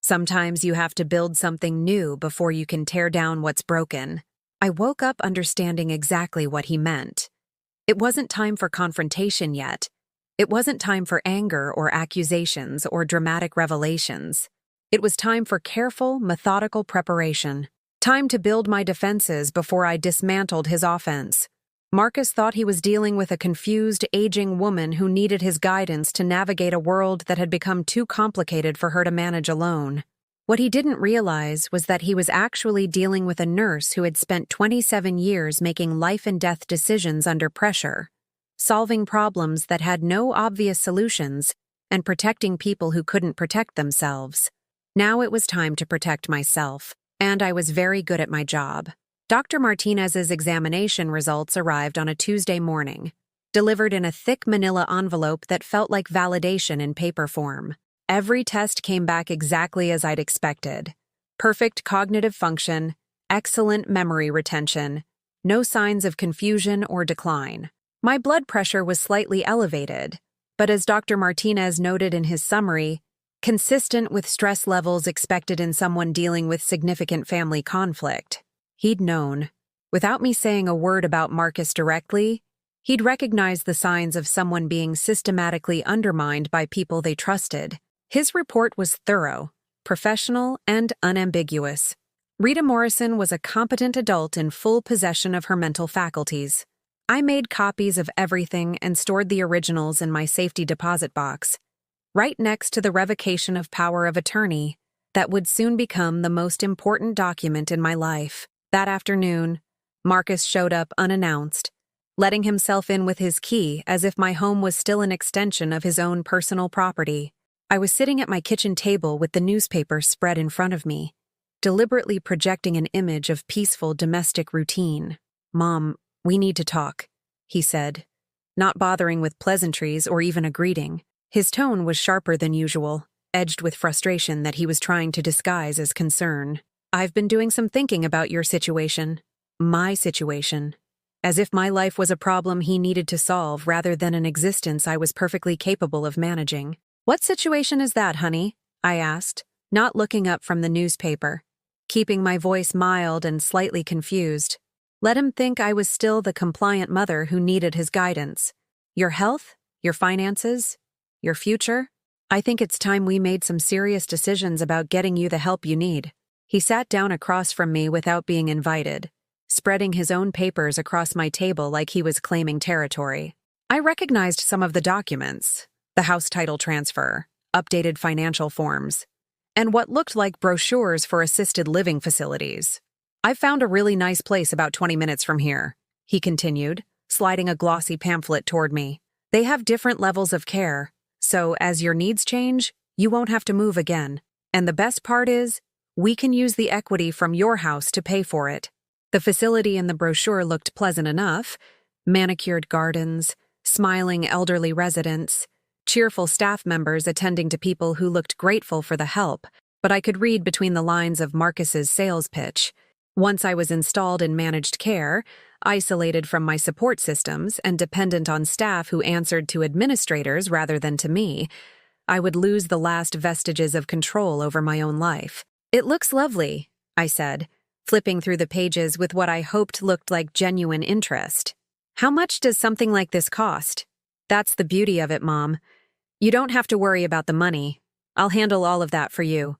"Sometimes you have to build something new before you can tear down what's broken." I woke up understanding exactly what he meant. It wasn't time for confrontation yet. It wasn't time for anger or accusations or dramatic revelations. It was time for careful, methodical preparation. Time to build my defenses before I dismantled his offense. Marcus thought he was dealing with a confused, aging woman who needed his guidance to navigate a world that had become too complicated for her to manage alone. What he didn't realize was that he was actually dealing with a nurse who had spent 27 years making life-and-death decisions under pressure, solving problems that had no obvious solutions, and protecting people who couldn't protect themselves. Now it was time to protect myself, and I was very good at my job. Dr. Martinez's examination results arrived on a Tuesday morning, delivered in a thick manila envelope that felt like validation in paper form. Every test came back exactly as I'd expected. Perfect cognitive function, excellent memory retention, no signs of confusion or decline. My blood pressure was slightly elevated, but as Dr. Martinez noted in his summary, consistent with stress levels expected in someone dealing with significant family conflict. He'd known. Without me saying a word about Marcus directly, he'd recognized the signs of someone being systematically undermined by people they trusted. His report was thorough, professional, and unambiguous. Rita Morrison was a competent adult in full possession of her mental faculties. I made copies of everything and stored the originals in my safety deposit box, right next to the revocation of power of attorney that would soon become the most important document in my life. That afternoon, Marcus showed up unannounced, letting himself in with his key as if my home was still an extension of his own personal property. I was sitting at my kitchen table with the newspaper spread in front of me, deliberately projecting an image of peaceful domestic routine. "Mom, we need to talk," he said, not bothering with pleasantries or even a greeting. His tone was sharper than usual, edged with frustration that he was trying to disguise as concern. "I've been doing some thinking about your situation. My situation. As if my life was a problem he needed to solve rather than an existence I was perfectly capable of managing." "What situation is that, honey?" I asked, not looking up from the newspaper, keeping my voice mild and slightly confused. Let him think I was still the compliant mother who needed his guidance. "Your health? Your finances? Your future? I think it's time we made some serious decisions about getting you the help you need." He sat down across from me without being invited, spreading his own papers across my table like he was claiming territory. I recognized some of the documents: the house title transfer, updated financial forms, and what looked like brochures for assisted living facilities. "I found a really nice place about 20 minutes from here," he continued, sliding a glossy pamphlet toward me. "They have different levels of care, so as your needs change, you won't have to move again. And the best part is, we can use the equity from your house to pay for it." The facility in the brochure looked pleasant enough: manicured gardens, smiling elderly residents, cheerful staff members attending to people who looked grateful for the help, but I could read between the lines of Marcus's sales pitch. Once I was installed in managed care, isolated from my support systems and dependent on staff who answered to administrators rather than to me, I would lose the last vestiges of control over my own life. "It looks lovely," I said, flipping through the pages with what I hoped looked like genuine interest. "How much does something like this cost?" "That's the beauty of it, Mom. You don't have to worry about the money. I'll handle all of that for you.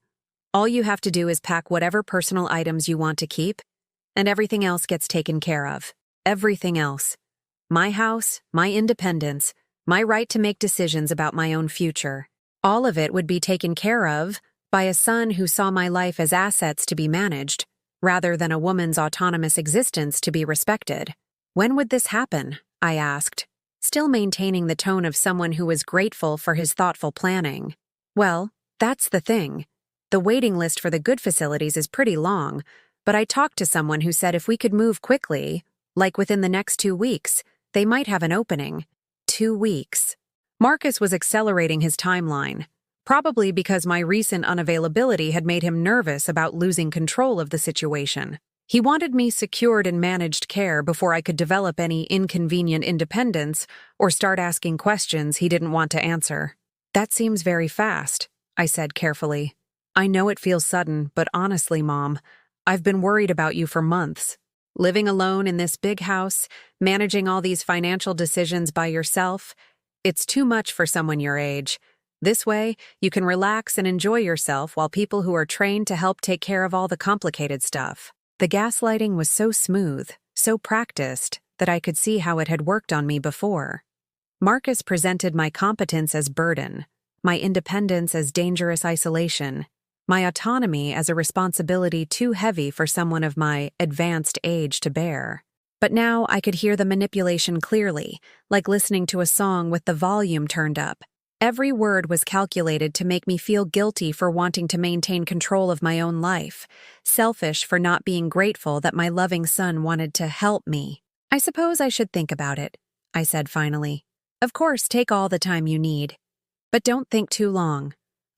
All you have to do is pack whatever personal items you want to keep, and everything else gets taken care of. Everything else. My house, my independence, my right to make decisions about my own future. All of it would be taken care of by a son who saw my life as assets to be managed, rather than a woman's autonomous existence to be respected." "When would this happen?" I asked, still maintaining the tone of someone who was grateful for his thoughtful planning. "Well, that's the thing. The waiting list for the good facilities is pretty long, but I talked to someone who said if we could move quickly, like within the next 2 weeks, they might have an opening." 2 weeks. Marcus was accelerating his timeline, probably because my recent unavailability had made him nervous about losing control of the situation. He wanted me secured in managed care before I could develop any inconvenient independence or start asking questions he didn't want to answer. "That seems very fast," I said carefully. "I know it feels sudden, but honestly, Mom, I've been worried about you for months. Living alone in this big house, managing all these financial decisions by yourself, it's too much for someone your age. This way, you can relax and enjoy yourself while people who are trained to help take care of all the complicated stuff." The gaslighting was so smooth, so practiced, that I could see how it had worked on me before. Marcus presented my competence as burden, my independence as dangerous isolation, my autonomy as a responsibility too heavy for someone of my advanced age to bear. But now I could hear the manipulation clearly, like listening to a song with the volume turned up. Every word was calculated to make me feel guilty for wanting to maintain control of my own life, selfish for not being grateful that my loving son wanted to help me. "I suppose I should think about it," I said finally. "Of course, take all the time you need. But don't think too long.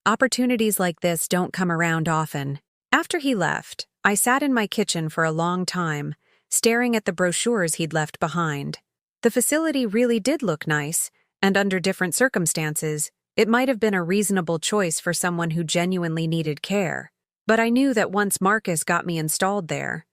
Opportunities like this don't come around often." After he left, I sat in my kitchen for a long time, staring at the brochures he'd left behind. The facility really did look nice, and under different circumstances, it might have been a reasonable choice for someone who genuinely needed care. But I knew that once Marcus got me installed there,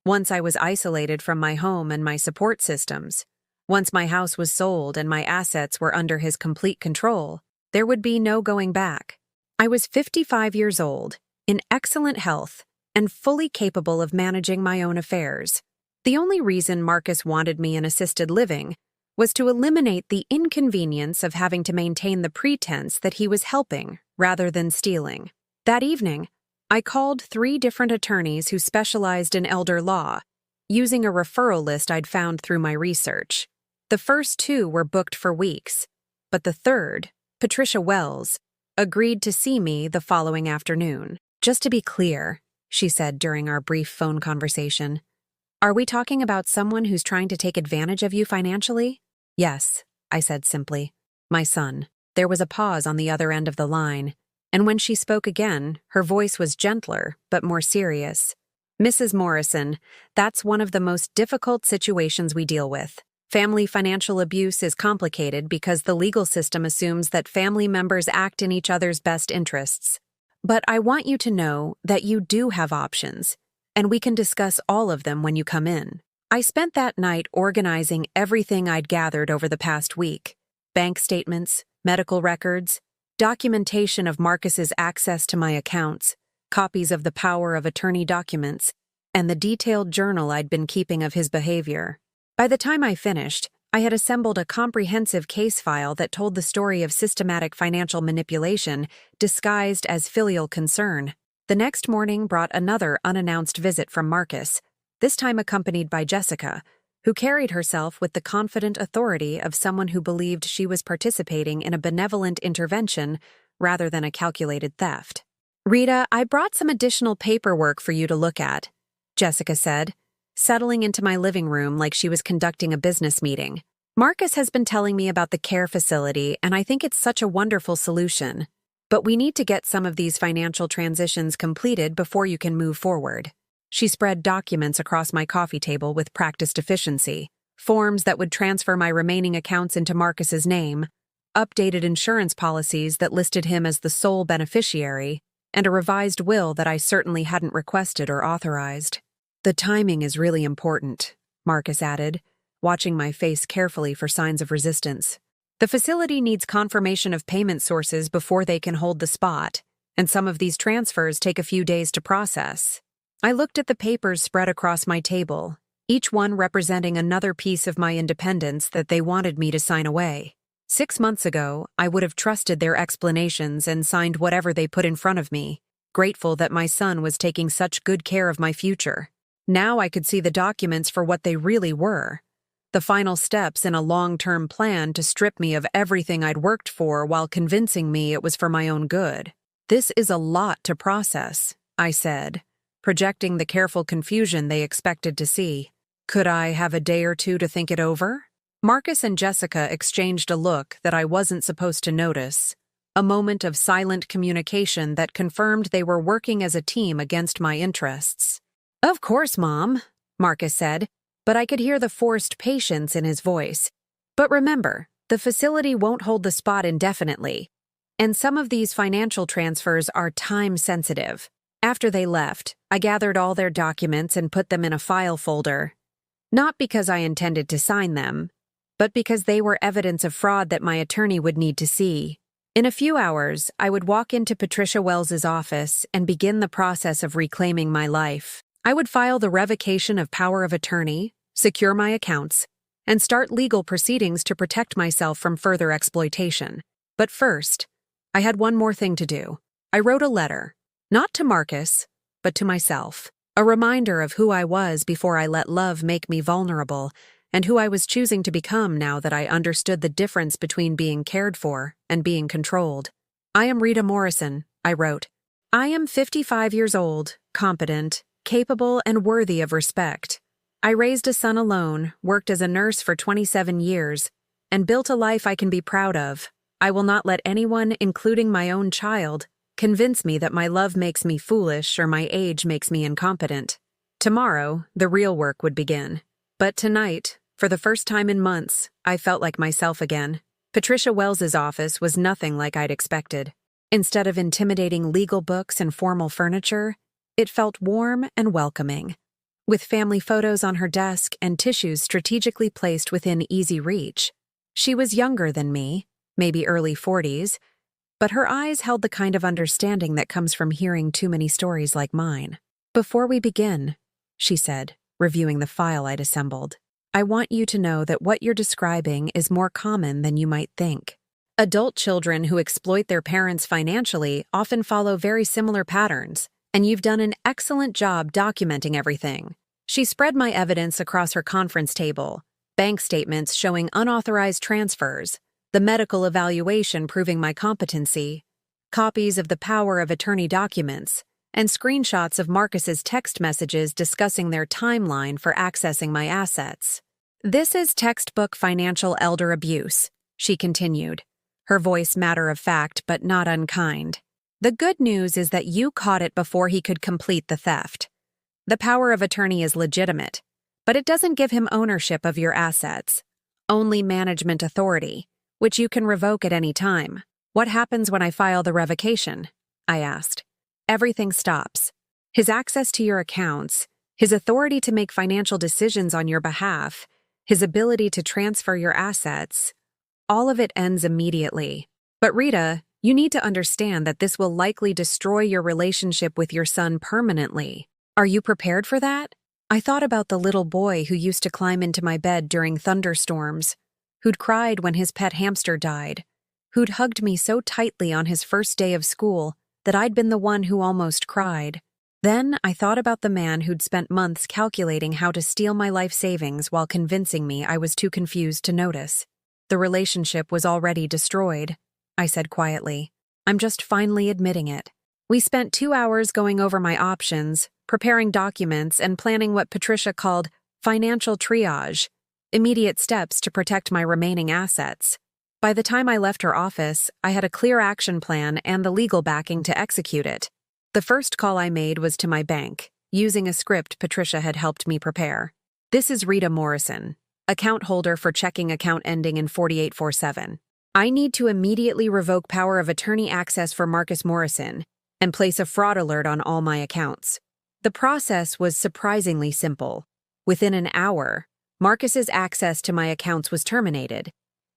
once I was isolated from my home and my support systems, once my house was sold and my assets were under his complete control, there would be no going back. I was 55 years old, in excellent health, and fully capable of managing my own affairs. The only reason Marcus wanted me in assisted living was to eliminate the inconvenience of having to maintain the pretense that he was helping rather than stealing. That evening, I called 3 different attorneys who specialized in elder law, using a referral list I'd found through my research. The first 2 were booked for weeks, but the third, Patricia Wells, agreed to see me the following afternoon. "Just to be clear," she said during our brief phone conversation, "are we talking about someone who's trying to take advantage of you financially?" "Yes," I said simply. "My son." There was a pause on the other end of the line, and when she spoke again, her voice was gentler but more serious. "Mrs. Morrison, that's one of the most difficult situations we deal with. Family financial abuse is complicated because the legal system assumes that family members act in each other's best interests. But I want you to know that you do have options, and we can discuss all of them when you come in." I spent that night organizing everything I'd gathered over the past week: bank statements, medical records, documentation of Marcus's access to my accounts, copies of the power of attorney documents, and the detailed journal I'd been keeping of his behavior. By the time I finished, I had assembled a comprehensive case file that told the story of systematic financial manipulation disguised as filial concern. The next morning brought another unannounced visit from Marcus, this time accompanied by Jessica, who carried herself with the confident authority of someone who believed she was participating in a benevolent intervention rather than a calculated theft. "Rita, I brought some additional paperwork for you to look at," Jessica said, settling into my living room like she was conducting a business meeting. "Marcus has been telling me about the care facility, and I think it's such a wonderful solution. But we need to get some of these financial transitions completed before you can move forward." She spread documents across my coffee table with practiced efficiency: forms that would transfer my remaining accounts into Marcus's name, updated insurance policies that listed him as the sole beneficiary, and a revised will that I certainly hadn't requested or authorized. "The timing is really important," Marcus added, watching my face carefully for signs of resistance. "The facility needs confirmation of payment sources before they can hold the spot, and some of these transfers take a few days to process." I looked at the papers spread across my table, each one representing another piece of my independence that they wanted me to sign away. 6 months ago, I would have trusted their explanations and signed whatever they put in front of me, grateful that my son was taking such good care of my future. Now I could see the documents for what they really were: the final steps in a long-term plan to strip me of everything I'd worked for while convincing me it was for my own good. "This is a lot to process," I said, projecting the careful confusion they expected to see. "Could I have a day or 2 to think it over?" Marcus and Jessica exchanged a look that I wasn't supposed to notice, a moment of silent communication that confirmed they were working as a team against my interests. "Of course, Mom," Marcus said, but I could hear the forced patience in his voice. "But remember, the facility won't hold the spot indefinitely, and some of these financial transfers are time-sensitive." After they left, I gathered all their documents and put them in a file folder. Not because I intended to sign them, but because they were evidence of fraud that my attorney would need to see. In a few hours, I would walk into Patricia Wells's office and begin the process of reclaiming my life. I would file the revocation of power of attorney, secure my accounts, and start legal proceedings to protect myself from further exploitation. But first, I had one more thing to do. I wrote a letter, not to Marcus, but to myself, a reminder of who I was before I let love make me vulnerable, and who I was choosing to become now that I understood the difference between being cared for and being controlled. I am Rita Morrison, I wrote. I am 55 years old, competent, capable, and worthy of respect. I raised a son alone, worked as a nurse for 27 years, and built a life I can be proud of. I will not let anyone, including my own child, convince me that my love makes me foolish or my age makes me incompetent. Tomorrow, the real work would begin. But tonight, for the first time in months, I felt like myself again. Patricia Wells's office was nothing like I'd expected. Instead of intimidating legal books and formal furniture, it felt warm and welcoming. With family photos on her desk and tissues strategically placed within easy reach. She was younger than me, maybe early 40s, but her eyes held the kind of understanding that comes from hearing too many stories like mine. Before we begin, she said, reviewing the file I'd assembled, I want you to know that what you're describing is more common than you might think. Adult children who exploit their parents financially often follow very similar patterns, and you've done an excellent job documenting everything. She spread my evidence across her conference table, bank statements showing unauthorized transfers, the medical evaluation proving my competency, copies of the power of attorney documents, and screenshots of Marcus's text messages discussing their timeline for accessing my assets. This is textbook financial elder abuse, she continued, her voice matter-of-fact but not unkind. The good news is that you caught it before he could complete the theft. The power of attorney is legitimate, but it doesn't give him ownership of your assets, only management authority, which you can revoke at any time. What happens when I file the revocation? I asked. Everything stops. His access to your accounts, his authority to make financial decisions on your behalf, his ability to transfer your assets, all of it ends immediately. But Rita, you need to understand that this will likely destroy your relationship with your son permanently. Are you prepared for that? I thought about the little boy who used to climb into my bed during thunderstorms, who'd cried when his pet hamster died, who'd hugged me so tightly on his first day of school that I'd been the one who almost cried. Then I thought about the man who'd spent months calculating how to steal my life savings while convincing me I was too confused to notice. The relationship was already destroyed, I said quietly. I'm just finally admitting it. We spent 2 hours going over my options, preparing documents, and planning what Patricia called financial triage, immediate steps to protect my remaining assets. By the time I left her office, I had a clear action plan and the legal backing to execute it. The first call I made was to my bank, using a script Patricia had helped me prepare. This is Rita Morrison, account holder for checking account ending in 4847. I need to immediately revoke power of attorney access for Marcus Morrison and place a fraud alert on all my accounts. The process was surprisingly simple. Within an hour, Marcus's access to my accounts was terminated,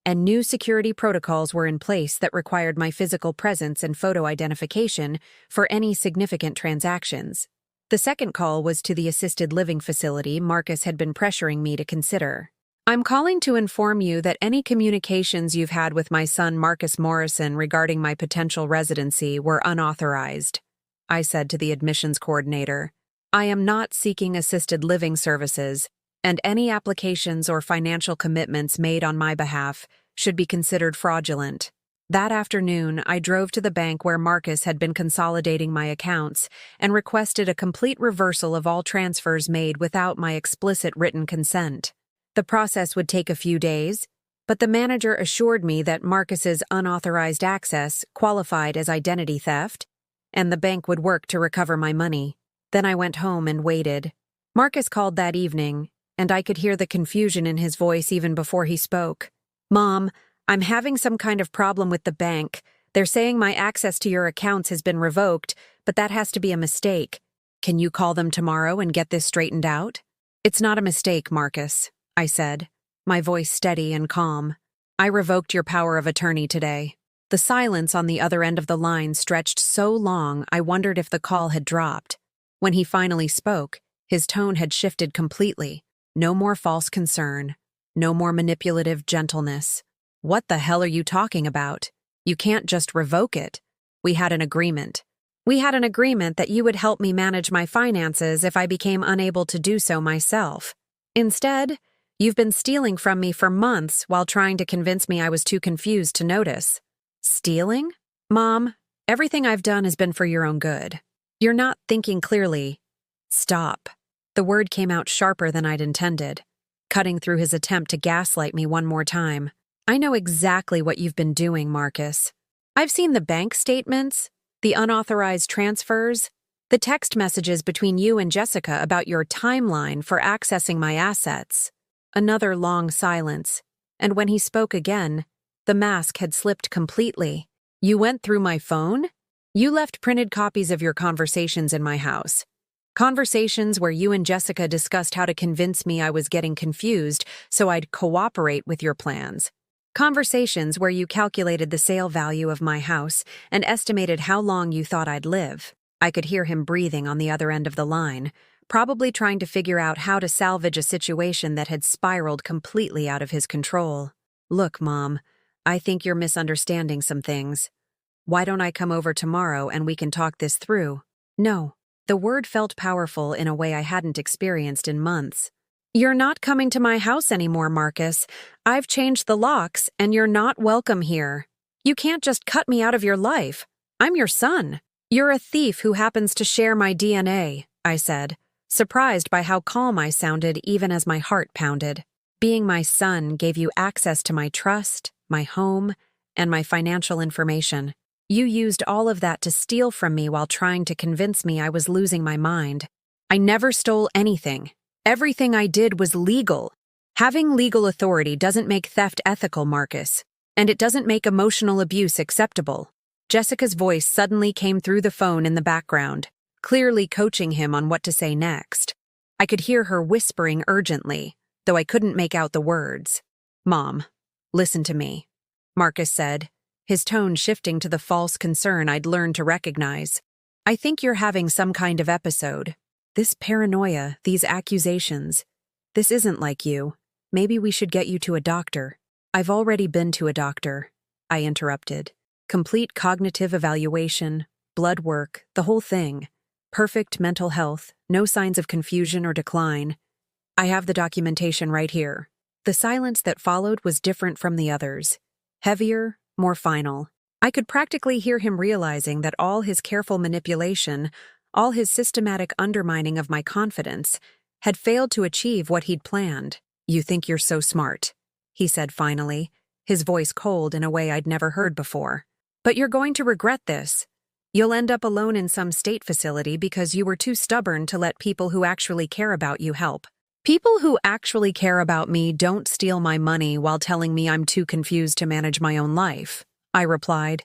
and new security protocols were in place that required my physical presence and photo identification for any significant transactions. The second call was to the assisted living facility Marcus had been pressuring me to consider. I'm calling to inform you that any communications you've had with my son Marcus Morrison regarding my potential residency were unauthorized, I said to the admissions coordinator. I am not seeking assisted living services, and any applications or financial commitments made on my behalf should be considered fraudulent. That afternoon, I drove to the bank where Marcus had been consolidating my accounts and requested a complete reversal of all transfers made without my explicit written consent. The process would take a few days, but the manager assured me that Marcus's unauthorized access qualified as identity theft, and the bank would work to recover my money. Then I went home and waited. Marcus called that evening, and I could hear the confusion in his voice even before he spoke. Mom, I'm having some kind of problem with the bank. They're saying my access to your accounts has been revoked, but that has to be a mistake. Can you call them tomorrow and get this straightened out? It's not a mistake, Marcus, I said, my voice steady and calm. I revoked your power of attorney today. The silence on the other end of the line stretched so long I wondered if the call had dropped. When he finally spoke, His tone had shifted completely. No more false concern. No more manipulative gentleness. What the hell are you talking about? You can't just revoke it. We had an agreement. We had an agreement that you would help me manage my finances if I became unable to do so myself. Instead, you've been stealing from me for months while trying to convince me I was too confused to notice. Stealing? Mom, everything I've done has been for your own good. You're not thinking clearly. Stop. The word came out sharper than I'd intended, cutting through his attempt to gaslight me one more time. I know exactly what you've been doing, Marcus. I've seen the bank statements, the unauthorized transfers, the text messages between you and Jessica about your timeline for accessing my assets. Another long silence, and when he spoke again, the mask had slipped completely. You went through my phone? You left printed copies of your conversations in my house. Conversations where you and Jessica discussed how to convince me I was getting confused so I'd cooperate with your plans. Conversations where you calculated the sale value of my house and estimated how long you thought I'd live. I could hear him breathing on the other end of the line, probably trying to figure out how to salvage a situation that had spiraled completely out of his control. Look, Mom, I think you're misunderstanding some things. Why don't I come over tomorrow and we can talk this through? No. The word felt powerful in a way I hadn't experienced in months. You're not coming to my house anymore, Marcus. I've changed the locks, and you're not welcome here. You can't just cut me out of your life. I'm your son. You're a thief who happens to share my DNA, I said, surprised by how calm I sounded even as my heart pounded. Being my son gave you access to my trust, my home, and my financial information. You used all of that to steal from me while trying to convince me I was losing my mind. I never stole anything. Everything I did was legal. Having legal authority doesn't make theft ethical, Marcus, and it doesn't make emotional abuse acceptable. Jessica's voice suddenly came through the phone in the background, clearly coaching him on what to say next. I could hear her whispering urgently, though I couldn't make out the words. Mom, listen to me, Marcus said, his tone shifting to the false concern I'd learned to recognize. I think you're having some kind of episode. This paranoia, these accusations. This isn't like you. Maybe we should get you to a doctor. I've already been to a doctor, I interrupted. Complete cognitive evaluation, blood work, the whole thing. Perfect mental health, no signs of confusion or decline. I have the documentation right here. The silence that followed was different from the others. Heavier, more final. I could practically hear him realizing that all his careful manipulation, all his systematic undermining of my confidence, had failed to achieve what he'd planned. You think you're so smart, he said finally, his voice cold in a way I'd never heard before. But you're going to regret this. You'll end up alone in some state facility because you were too stubborn to let people who actually care about you help. People who actually care about me don't steal my money while telling me I'm too confused to manage my own life, I replied.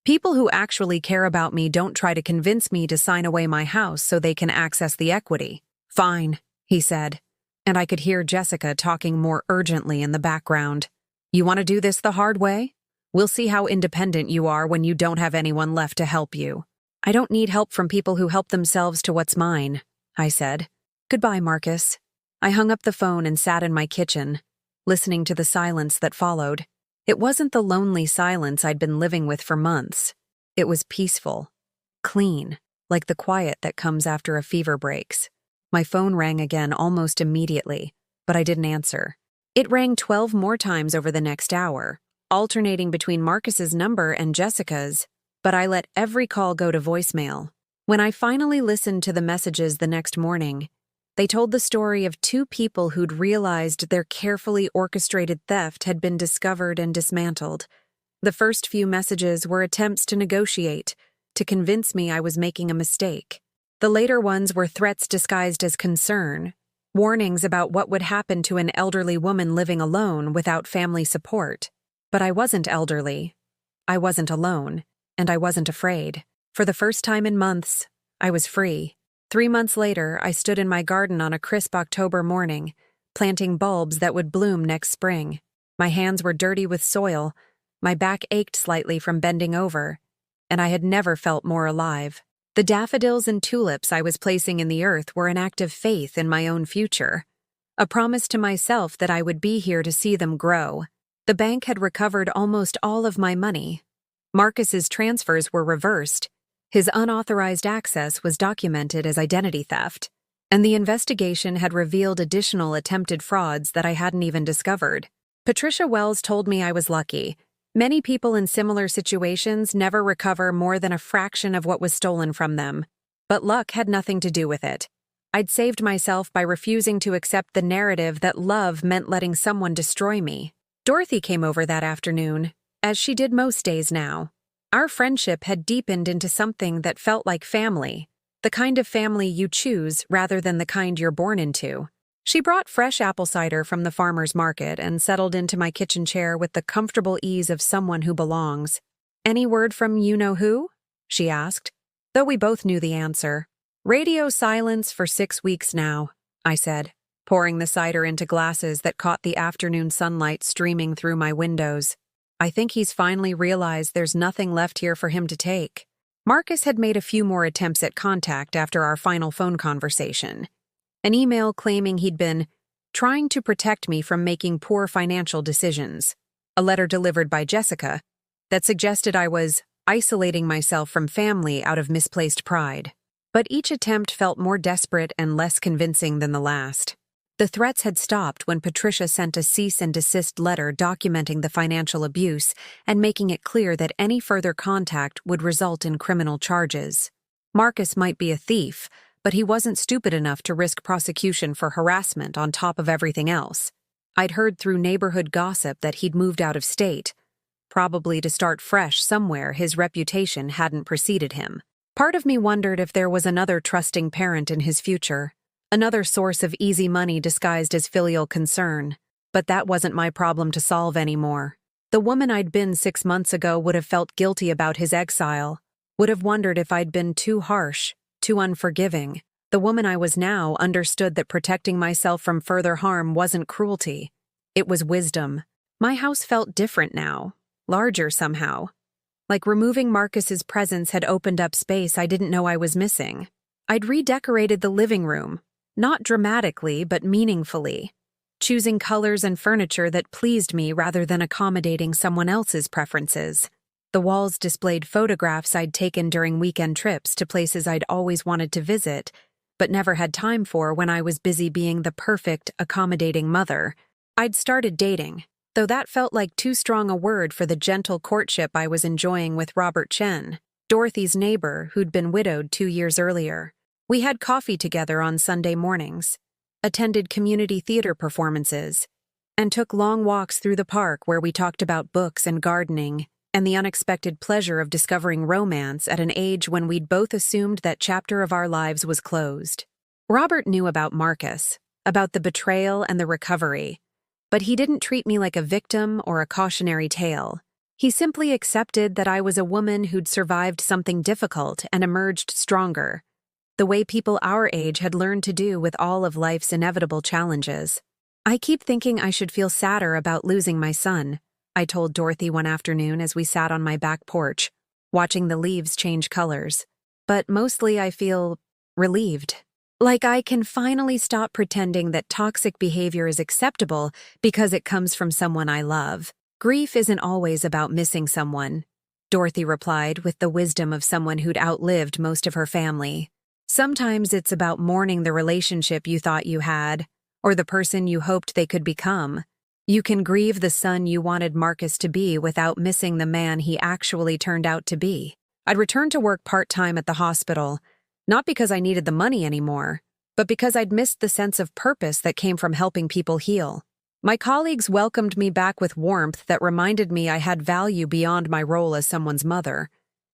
People who actually care about me don't try to convince me to sign away my house so they can access the equity. Fine, he said, and I could hear Jessica talking more urgently in the background. You want to do this the hard way? We'll see how independent you are when you don't have anyone left to help you. I don't need help from people who help themselves to what's mine, I said. Goodbye, Marcus. I hung up the phone and sat in my kitchen, listening to the silence that followed. It wasn't the lonely silence I'd been living with for months. It was peaceful, clean, like the quiet that comes after a fever breaks. My phone rang again almost immediately, but I didn't answer. It rang 12 more times over the next hour, alternating between Marcus's number and Jessica's, but I let every call go to voicemail. When I finally listened to the messages the next morning, they told the story of two people who'd realized their carefully orchestrated theft had been discovered and dismantled. The first few messages were attempts to negotiate, to convince me I was making a mistake. The later ones were threats disguised as concern, warnings about what would happen to an elderly woman living alone without family support. But I wasn't elderly. I wasn't alone, and I wasn't afraid. For the first time in months, I was free. 3 months later, I stood in my garden on a crisp October morning, planting bulbs that would bloom next spring. My hands were dirty with soil, my back ached slightly from bending over, and I had never felt more alive. The daffodils and tulips I was placing in the earth were an act of faith in my own future, a promise to myself that I would be here to see them grow. The bank had recovered almost all of my money. Marcus's transfers were reversed. His unauthorized access was documented as identity theft, and the investigation had revealed additional attempted frauds that I hadn't even discovered. Patricia Wells told me I was lucky. Many people in similar situations never recover more than a fraction of what was stolen from them. But luck had nothing to do with it. I'd saved myself by refusing to accept the narrative that love meant letting someone destroy me. Dorothy came over that afternoon, as she did most days now. Our friendship had deepened into something that felt like family, the kind of family you choose rather than the kind you're born into. She brought fresh apple cider from the farmer's market and settled into my kitchen chair with the comfortable ease of someone who belongs. "Any word from you-know-who?" she asked, though we both knew the answer. "Radio silence for 6 weeks now," I said, pouring the cider into glasses that caught the afternoon sunlight streaming through my windows. "I think he's finally realized there's nothing left here for him to take." Marcus had made a few more attempts at contact after our final phone conversation. An email claiming he'd been trying to protect me from making poor financial decisions. A letter delivered by Jessica that suggested I was isolating myself from family out of misplaced pride. But each attempt felt more desperate and less convincing than the last. The threats had stopped when Patricia sent a cease and desist letter documenting the financial abuse and making it clear that any further contact would result in criminal charges. Marcus might be a thief, but he wasn't stupid enough to risk prosecution for harassment on top of everything else. I'd heard through neighborhood gossip that he'd moved out of state, probably to start fresh somewhere his reputation hadn't preceded him. Part of me wondered if there was another trusting parent in his future, another source of easy money disguised as filial concern. But that wasn't my problem to solve anymore. The woman I'd been 6 months ago would have felt guilty about his exile, would have wondered if I'd been too harsh, too unforgiving. The woman I was now understood that protecting myself from further harm wasn't cruelty. It was wisdom. My house felt different now, larger somehow. Like removing Marcus's presence had opened up space I didn't know I was missing. I'd redecorated the living room, not dramatically but meaningfully, choosing colors and furniture that pleased me rather than accommodating someone else's preferences. The walls displayed photographs I'd taken during weekend trips to places I'd always wanted to visit, but never had time for when I was busy being the perfect, accommodating mother. I'd started dating, though that felt like too strong a word for the gentle courtship I was enjoying with Robert Chen, Dorothy's neighbor who'd been widowed 2 years earlier. We had coffee together on Sunday mornings, attended community theater performances, and took long walks through the park where we talked about books and gardening, and the unexpected pleasure of discovering romance at an age when we'd both assumed that chapter of our lives was closed. Robert knew about Marcus, about the betrayal and the recovery, but he didn't treat me like a victim or a cautionary tale. He simply accepted that I was a woman who'd survived something difficult and emerged stronger, the way people our age had learned to do with all of life's inevitable challenges. "I keep thinking I should feel sadder about losing my son," I told Dorothy one afternoon as we sat on my back porch, watching the leaves change colors. "But mostly I feel relieved. Like I can finally stop pretending that toxic behavior is acceptable because it comes from someone I love. Grief isn't always about missing someone," Dorothy replied with the wisdom of someone who'd outlived most of her family. "Sometimes it's about mourning the relationship you thought you had, or the person you hoped they could become. You can grieve the son you wanted Marcus to be without missing the man he actually turned out to be." I'd returned to work part-time at the hospital, not because I needed the money anymore, but because I'd missed the sense of purpose that came from helping people heal. My colleagues welcomed me back with warmth that reminded me I had value beyond my role as someone's mother,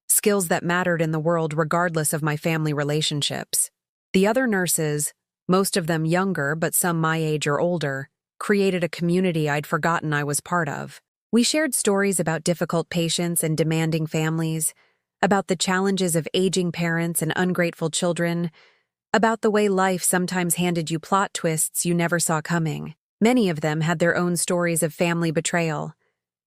skills that mattered in the world regardless of my family relationships. The other nurses, most of them younger but some my age or older, created a community I'd forgotten I was part of. We shared stories about difficult patients and demanding families, about the challenges of aging parents and ungrateful children, about the way life sometimes handed you plot twists you never saw coming. Many of them had their own stories of family betrayal,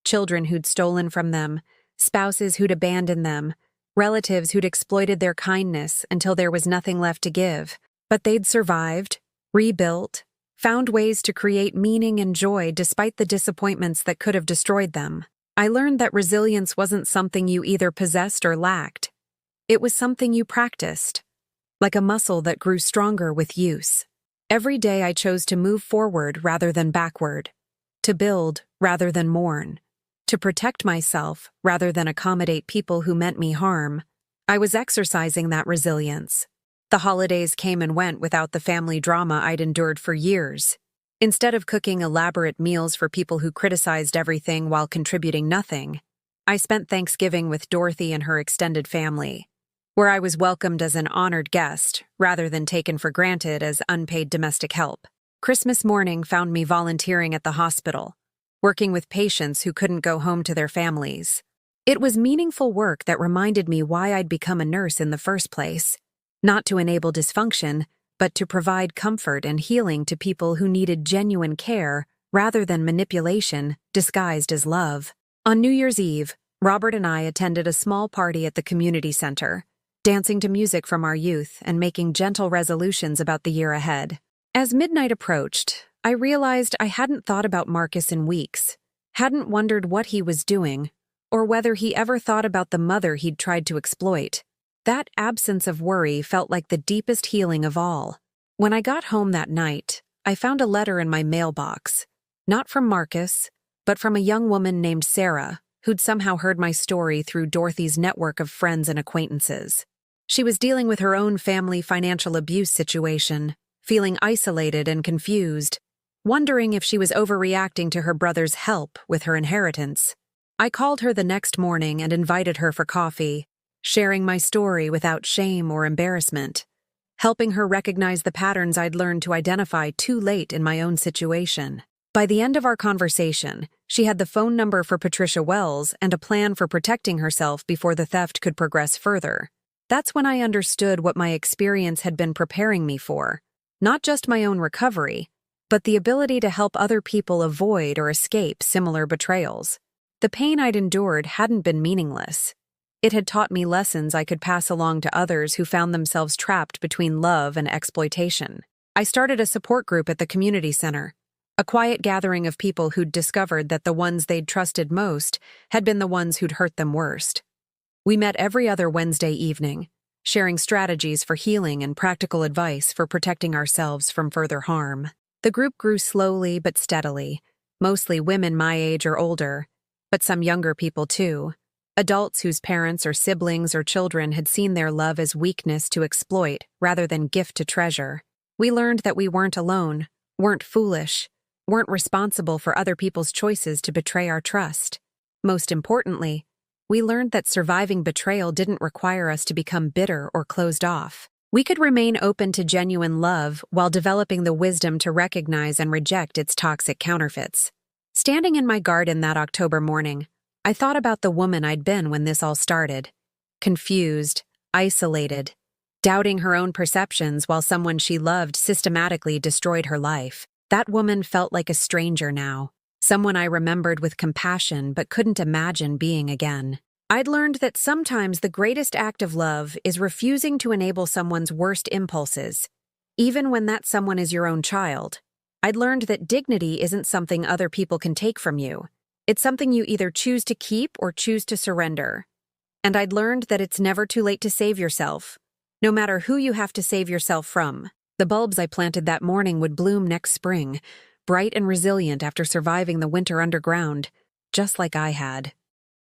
children who'd stolen from them, spouses who'd abandoned them, relatives who'd exploited their kindness until there was nothing left to give. But they'd survived, rebuilt, found ways to create meaning and joy despite the disappointments that could have destroyed them. I learned that resilience wasn't something you either possessed or lacked. It was something you practiced, like a muscle that grew stronger with use. Every day I chose to move forward rather than backward, to build rather than mourn, to protect myself rather than accommodate people who meant me harm. I was exercising that resilience. The holidays came and went without the family drama I'd endured for years. Instead of cooking elaborate meals for people who criticized everything while contributing nothing, I spent Thanksgiving with Dorothy and her extended family, where I was welcomed as an honored guest rather than taken for granted as unpaid domestic help. Christmas morning found me volunteering at the hospital, working with patients who couldn't go home to their families. It was meaningful work that reminded me why I'd become a nurse in the first place, not to enable dysfunction, but to provide comfort and healing to people who needed genuine care rather than manipulation disguised as love. On New Year's Eve, Robert and I attended a small party at the community center, dancing to music from our youth and making gentle resolutions about the year ahead. As midnight approached, I realized I hadn't thought about Marcus in weeks, hadn't wondered what he was doing, or whether he ever thought about the mother he'd tried to exploit. That absence of worry felt like the deepest healing of all. When I got home that night, I found a letter in my mailbox, not from Marcus, but from a young woman named Sarah, who'd somehow heard my story through Dorothy's network of friends and acquaintances. She was dealing with her own family financial abuse situation, feeling isolated and confused, wondering if she was overreacting to her brother's help with her inheritance. I called her the next morning and invited her for coffee, sharing my story without shame or embarrassment, helping her recognize the patterns I'd learned to identify too late in my own situation. By the end of our conversation, she had the phone number for Patricia Wells and a plan for protecting herself before the theft could progress further. That's when I understood what my experience had been preparing me for, not just my own recovery, but the ability to help other people avoid or escape similar betrayals. The pain I'd endured hadn't been meaningless. It had taught me lessons I could pass along to others who found themselves trapped between love and exploitation. I started a support group at the community center, a quiet gathering of people who'd discovered that the ones they'd trusted most had been the ones who'd hurt them worst. We met every other Wednesday evening, sharing strategies for healing and practical advice for protecting ourselves from further harm. The group grew slowly but steadily, mostly women my age or older, but some younger people too. Adults whose parents or siblings or children had seen their love as weakness to exploit rather than gift to treasure. We learned that we weren't alone, weren't foolish, weren't responsible for other people's choices to betray our trust. Most importantly, we learned that surviving betrayal didn't require us to become bitter or closed off. We could remain open to genuine love while developing the wisdom to recognize and reject its toxic counterfeits. Standing in my garden that October morning, I thought about the woman I'd been when this all started. Confused, isolated, doubting her own perceptions while someone she loved systematically destroyed her life. That woman felt like a stranger now, someone I remembered with compassion but couldn't imagine being again. I'd learned that sometimes the greatest act of love is refusing to enable someone's worst impulses, even when that someone is your own child. I'd learned that dignity isn't something other people can take from you. It's something you either choose to keep or choose to surrender. And I'd learned that it's never too late to save yourself, no matter who you have to save yourself from. The bulbs I planted that morning would bloom next spring, bright and resilient after surviving the winter underground, just like I had.